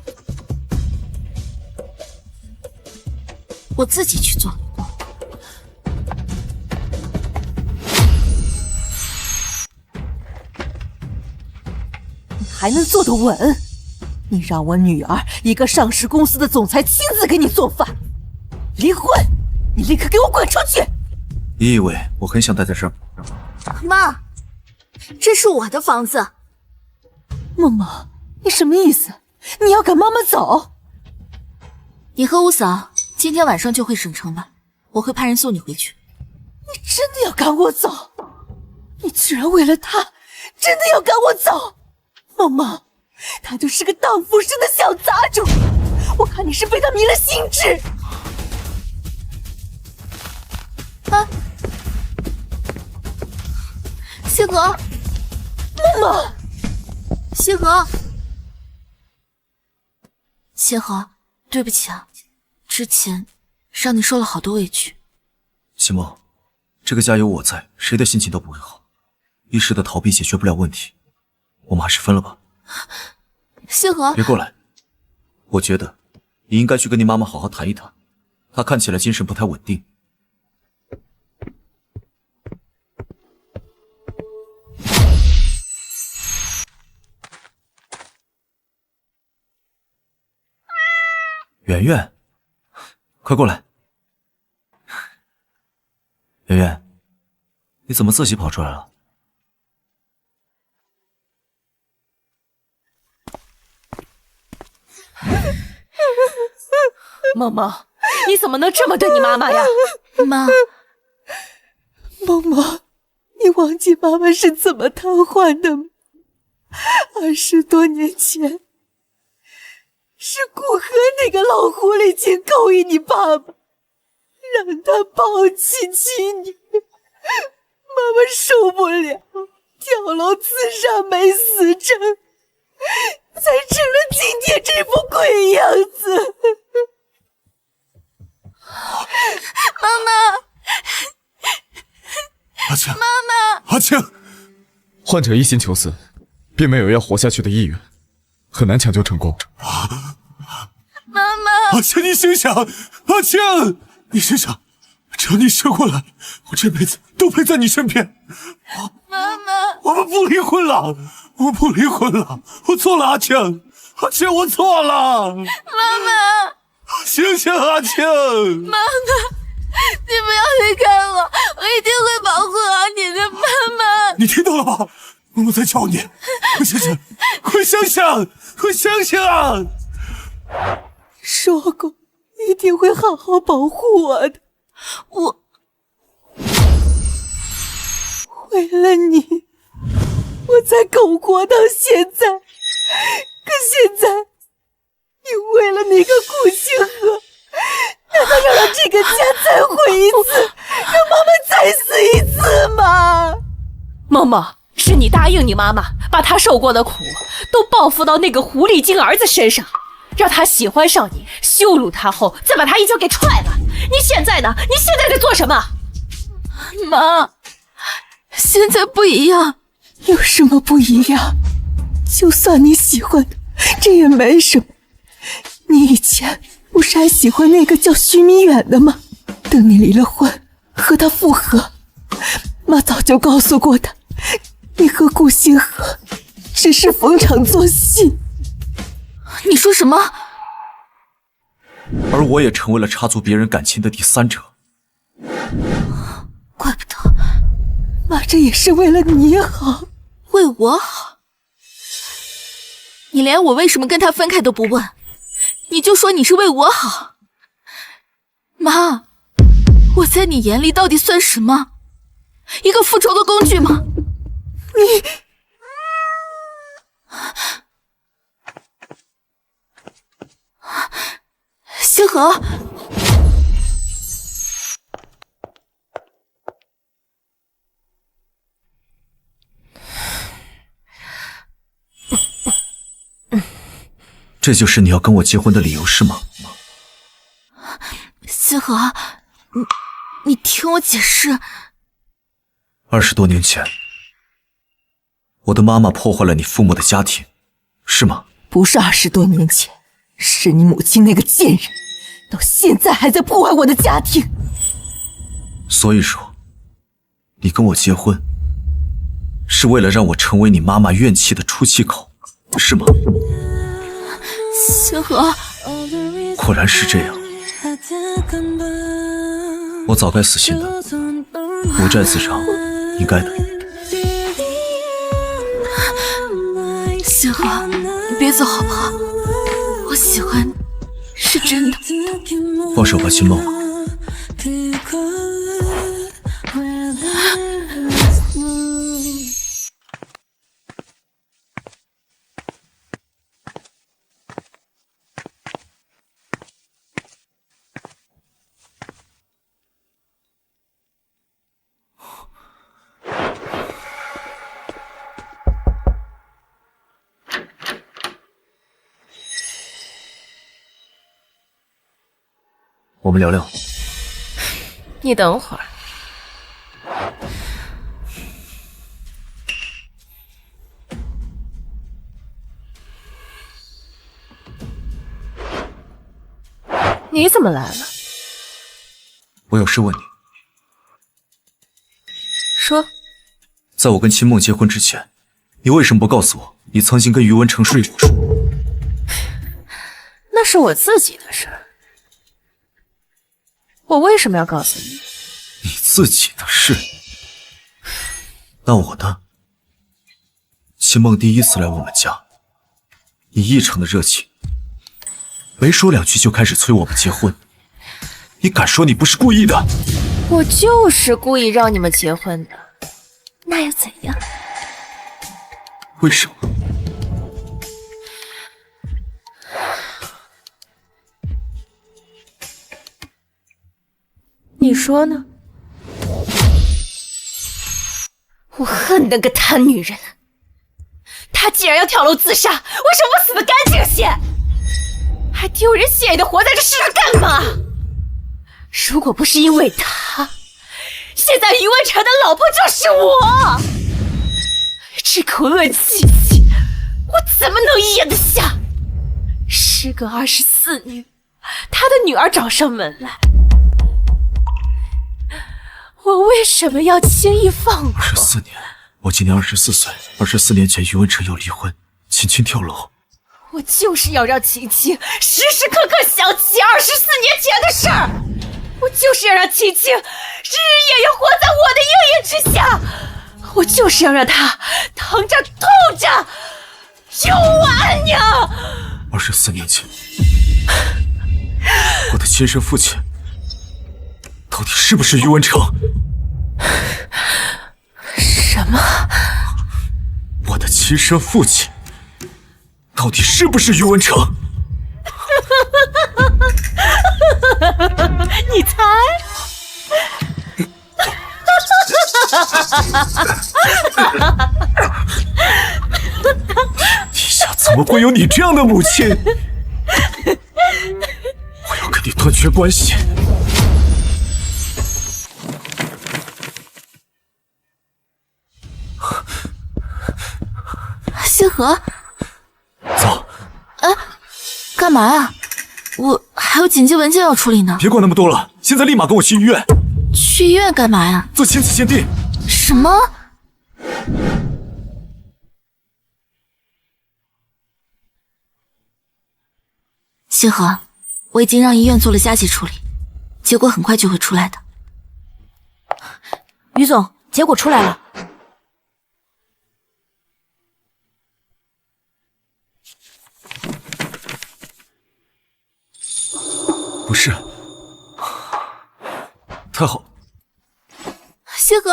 Speaker 11: 我自己去做。
Speaker 13: 你还能坐得稳？你让我女儿一个上市公司的总裁亲自给你做饭，离婚！你立刻给我滚出去！
Speaker 2: 你以为我很想待在这儿？
Speaker 11: 妈，这是我的房子。
Speaker 13: 梦梦，你什么意思？你要赶妈妈走？
Speaker 11: 你和吴嫂今天晚上就回省城了，我会派人送你回去。
Speaker 13: 你真的要赶我走？你居然为了他，真的要赶我走？梦梦，他就是个荡妇生的小杂种，我看你是被他迷了心智。
Speaker 11: 啊，星河，
Speaker 13: 梦梦，
Speaker 11: 星河，星河，对不起啊，之前让你受了好多委屈。
Speaker 2: 秦梦，这个家有我在，谁的心情都不会好。一时的逃避解决不了问题，我们还是分了吧。
Speaker 11: 星河，
Speaker 2: 别过来，我觉得你应该去跟你妈妈好好谈一谈，她看起来精神不太稳定。圆圆，快过来。圆圆，你怎么自己跑出来了？
Speaker 4: 梦梦，你怎么能这么对你妈妈呀？
Speaker 11: 妈，
Speaker 9: 梦梦，你忘记妈妈是怎么瘫痪的吗？20多年前，是顾河那个老狐狸精勾引你爸爸，让他抛弃你。妈妈受不了，跳楼自杀没死成，才成了今天这副鬼样子。
Speaker 11: 妈妈，
Speaker 6: 阿青，
Speaker 11: 妈妈，
Speaker 6: 阿青，
Speaker 3: 患者一心求死，并没有要活下去的意愿，很难抢救成功。
Speaker 11: 妈妈，
Speaker 6: 阿青，你醒醒！阿青，你醒醒！只要你醒过来，我这辈子都陪在你身边。
Speaker 11: 妈妈，
Speaker 6: 我们不离婚了，我们不离婚了，我错了，阿青，阿青，我错了。
Speaker 11: 妈妈，
Speaker 6: 醒醒，阿青！
Speaker 11: 妈妈，你不要离开我，我一定会保护好你的，妈妈。
Speaker 6: 你听到了吗？妈妈在叫你，快醒醒，快醒醒，快醒醒！
Speaker 9: 说过一定会好好保护我的，我为了你，我才苟活到现在。可现在，你为了那个顾星河，难道要让这个家再毁一次，让妈妈再死一次吗？
Speaker 4: 梦梦，是你答应你妈妈，把她受过的苦都报复到那个狐狸精儿子身上，让他喜欢上你，羞辱他后，再把他一脚给踹了。你现在呢？你现在在做什么？
Speaker 9: 妈，现在不一样。有什么不一样？就算你喜欢的，这也没什么。你以前不是还喜欢那个叫徐明远的吗？等你离了婚，和他复合，妈早就告诉过他，你和顾星河只是逢场作戏。
Speaker 11: 你说什么？
Speaker 2: 而我也成为了插足别人感情的第三者。
Speaker 9: 怪不得，妈这也是为了你好，
Speaker 11: 为我好。你连我为什么跟他分开都不问，你就说你是为我好。妈，我在你眼里到底算什么？一个复仇的工具吗？
Speaker 9: 你
Speaker 11: 星河，
Speaker 2: 这就是你要跟我结婚的理由是吗？
Speaker 11: 星河，你听我解释。
Speaker 2: 20多年前，我的妈妈破坏了你父母的家庭，是吗？
Speaker 9: 不是20多年前，是你母亲那个贱人，到现在还在破坏我的家庭。
Speaker 2: 所以说，你跟我结婚，是为了让我成为你妈妈怨气的出气口，是吗？
Speaker 11: 星河，
Speaker 2: 果然是这样。我早该死心的，无债自偿，应该的。
Speaker 11: 星河，你别走好不好？我喜欢你，是真的。
Speaker 2: 放手吧，秦梦。我们聊聊。
Speaker 4: 你等会儿，你怎么来了？
Speaker 2: 我有事问你。
Speaker 4: 说。
Speaker 2: 在我跟秦梦结婚之前，你为什么不告诉我你曾经跟于文成睡过？
Speaker 4: 那是我自己的事儿，我为什么要告诉你？
Speaker 2: 你自己的事。那我呢？秦梦第一次来我们家，以异常的热情，没说两句就开始催我们结婚。你敢说你不是故意的？
Speaker 4: 我就是故意让你们结婚的，那又怎样？
Speaker 2: 为什么？
Speaker 4: 你说呢？我恨那个贪女人，她既然要跳楼自杀，为什么不死得干净些？还丢人现眼的活在这世上干嘛？如果不是因为她，现在于文成的老婆就是我。这口恶气息，我怎么能咽得下？时隔24年，他的女儿找上门来，我为什么要轻易放过
Speaker 2: ？24年，我今年24岁，24年前于文成要离婚，秦青跳楼。
Speaker 4: 我就是要让秦青时时刻刻想起24年前的事儿，我就是要让秦青日日夜夜活在我的阴影之下，我就是要让他疼着痛着有我安宁。
Speaker 2: 24年前，我的亲生父亲到底是不是于文成？
Speaker 4: 什么？
Speaker 2: 我的亲生父亲到底是不是于文成？
Speaker 4: 你猜？
Speaker 2: 地下怎么会有你这样的母亲？我要跟你断绝关系。
Speaker 11: 星河，
Speaker 2: 走。
Speaker 11: 干嘛呀？我还有紧急文件要处理呢。
Speaker 2: 别管那么多了，现在立马跟我去医院。
Speaker 11: 去医院干嘛呀？
Speaker 2: 做亲子鉴定。
Speaker 11: 什么？星河，我已经让医院做了加急处理，结果很快就会出来的。
Speaker 1: 于总，结果出来了。
Speaker 2: 不是，太好。
Speaker 11: 星河，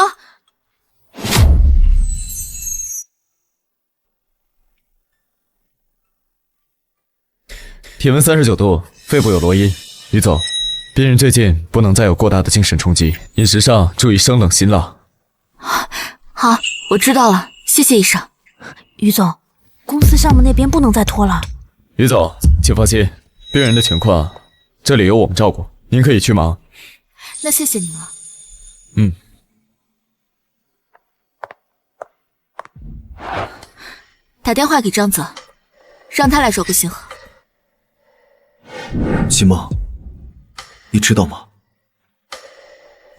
Speaker 3: 体温39度，肺部有罗音。于总，病人最近不能再有过大的精神冲击，饮食上注意生冷辛辣。
Speaker 11: 好，我知道了，谢谢医生。
Speaker 1: 于总，公司项目那边不能再拖了。
Speaker 3: 于总，请放心，病人的情况这里有我们照顾，您可以去忙。
Speaker 11: 那谢谢您了。打电话给张泽，让他来照顾星河。
Speaker 2: 秦梦，你知道吗？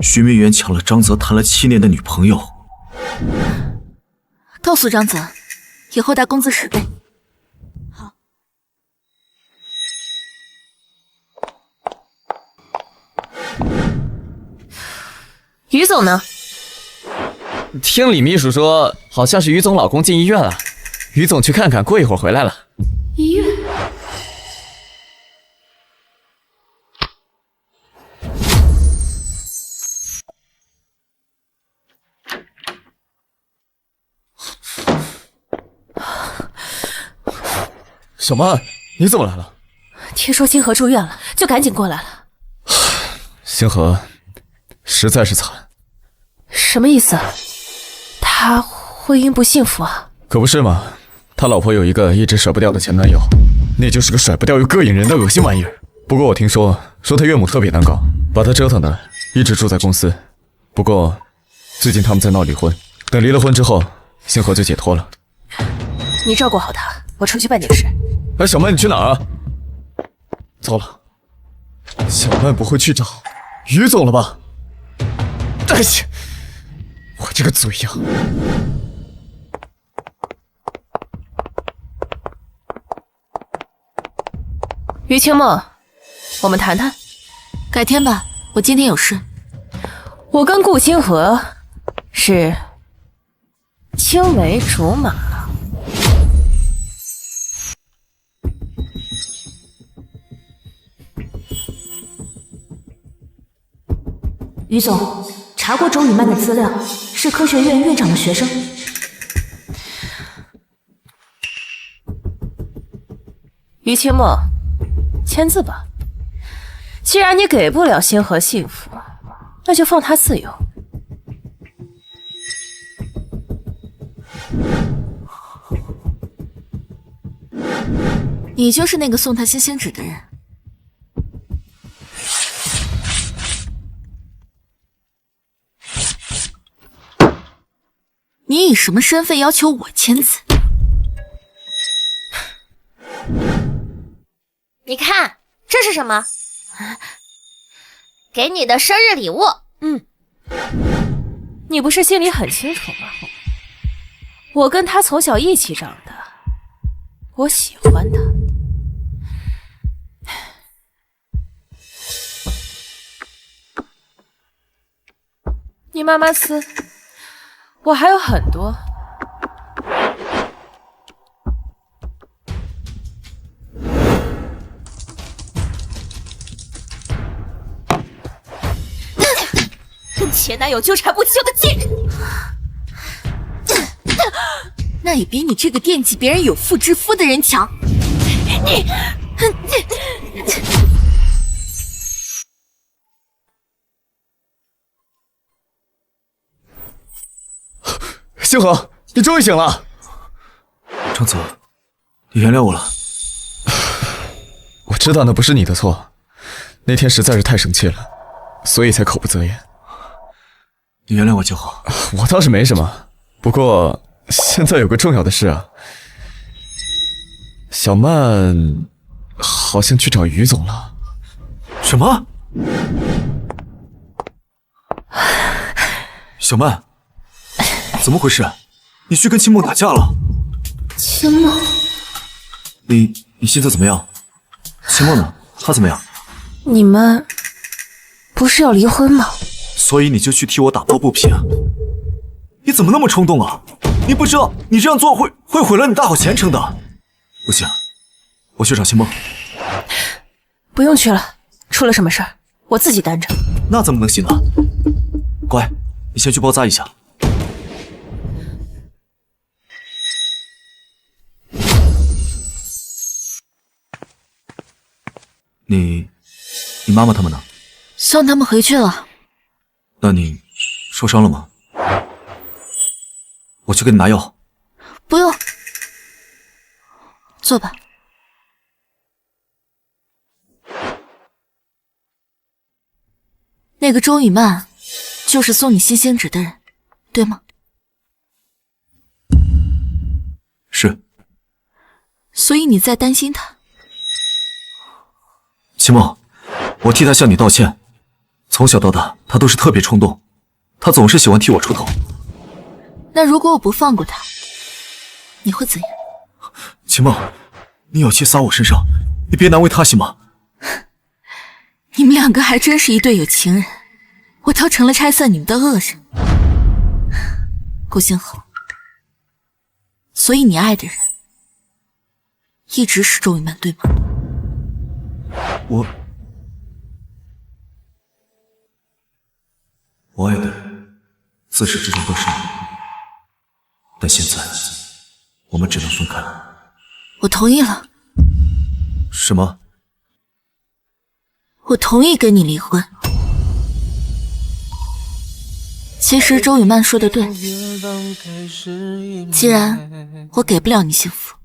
Speaker 2: 徐明远抢了张泽谈了7年的女朋友。
Speaker 11: 告诉张泽，以后他工资10倍。好。
Speaker 4: 于总呢？
Speaker 3: 听李秘书说，好像是于总老公进医院了。于总去看看，过一会儿回来了。
Speaker 4: 医院？
Speaker 3: 小曼，你怎么来了？
Speaker 4: 听说星河住院了，就赶紧过来了。
Speaker 3: 星河实在是惨。
Speaker 4: 什么意思？他婚姻不幸福啊？
Speaker 3: 可不是嘛，他老婆有一个一直甩不掉的前男友，那就是个甩不掉又膈应人的恶心玩意儿。不过我听说他岳母特别难搞，把他折腾的一直住在公司。不过最近他们在闹离婚，等离了婚之后，星河就解脱了。
Speaker 4: 你照顾好他，我出去办点事。
Speaker 3: 哎，小曼，你去哪儿啊？糟了，小曼不会去找于总了吧？哎呀，我这个嘴呀！
Speaker 4: 于清墨，我们谈谈。
Speaker 11: 改天吧，我今天有事。
Speaker 4: 我跟顾清河是青梅竹马。
Speaker 1: 于总，查过周雨曼的资料，是科学院院长的学生。
Speaker 4: 于清墨，签字吧。既然你给不了星河幸福，那就放他自由。
Speaker 11: 你就是那个送他星星纸的人。你以什么身份要求我签字？
Speaker 10: 你看这是什么？给你的生日礼物。
Speaker 4: 你不是心里很清楚吗？我跟他从小一起长大，我喜欢他。你慢慢撕，我还有很多。
Speaker 9: 跟前男友纠缠不清的贱人，
Speaker 11: 那也比你这个惦记别人有妇之夫的人强。你，
Speaker 3: 星河，你终于醒了。
Speaker 2: 程泽，你原谅我了。
Speaker 3: 我知道那不是你的错，那天实在是太生气了，所以才口不择言。
Speaker 2: 你原谅我就好。
Speaker 3: 我倒是没什么，不过现在有个重要的事啊。小曼好像去找于总了。
Speaker 2: 什么？小曼，怎么回事？你去跟秦梦打架了？
Speaker 9: 秦梦，
Speaker 2: 你现在怎么样？秦梦呢？她怎么样？
Speaker 4: 你们不是要离婚吗？
Speaker 2: 所以你就去替我打抱不平？你怎么那么冲动啊？你不知道你这样做会毁了你大好前程的。不行，我去找秦梦。
Speaker 4: 不用去了，出了什么事儿我自己担着。
Speaker 2: 那怎么能行呢？乖，你先去包扎一下。你妈妈他们呢？
Speaker 11: 送他们回去了。
Speaker 2: 那你受伤了吗？我去给你拿药。
Speaker 11: 不用，坐吧。那个周雨曼，就是送你星星纸的人，对吗？
Speaker 2: 是。
Speaker 11: 所以你在担心他？
Speaker 2: 秦梦，我替他向你道歉。从小到大，他都是特别冲动，他总是喜欢替我出头。
Speaker 11: 那如果我不放过他，你会怎样？
Speaker 2: 秦梦，你有气撒我身上，你别难为他行吗？
Speaker 11: 你们两个还真是一对有情人，我倒成了拆散你们的恶人。顾星河，所以你爱的人一直是周雨曼，对吗？
Speaker 2: 我爱的人自始至终都是你，但现在我们只能分开。
Speaker 11: 我同意了。
Speaker 2: 什么？
Speaker 11: 我同意跟你离婚。其实周雨曼说的对，既然我给不了你幸福，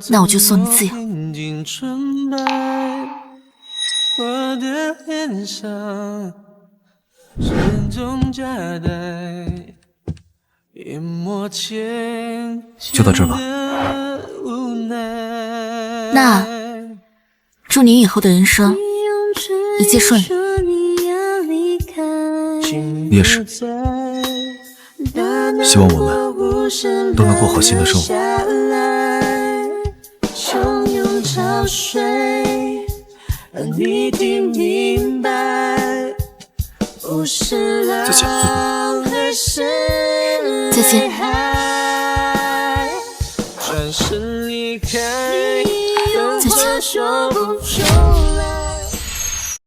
Speaker 11: 那我就送你自由。
Speaker 7: 我的脸上始终夹带淹没前
Speaker 2: 就到这儿吧。
Speaker 11: 那祝你以后的人生一切顺利。
Speaker 2: 你也是，希望我们都能过好新的生活。再见。
Speaker 11: 再见。
Speaker 5: 再见。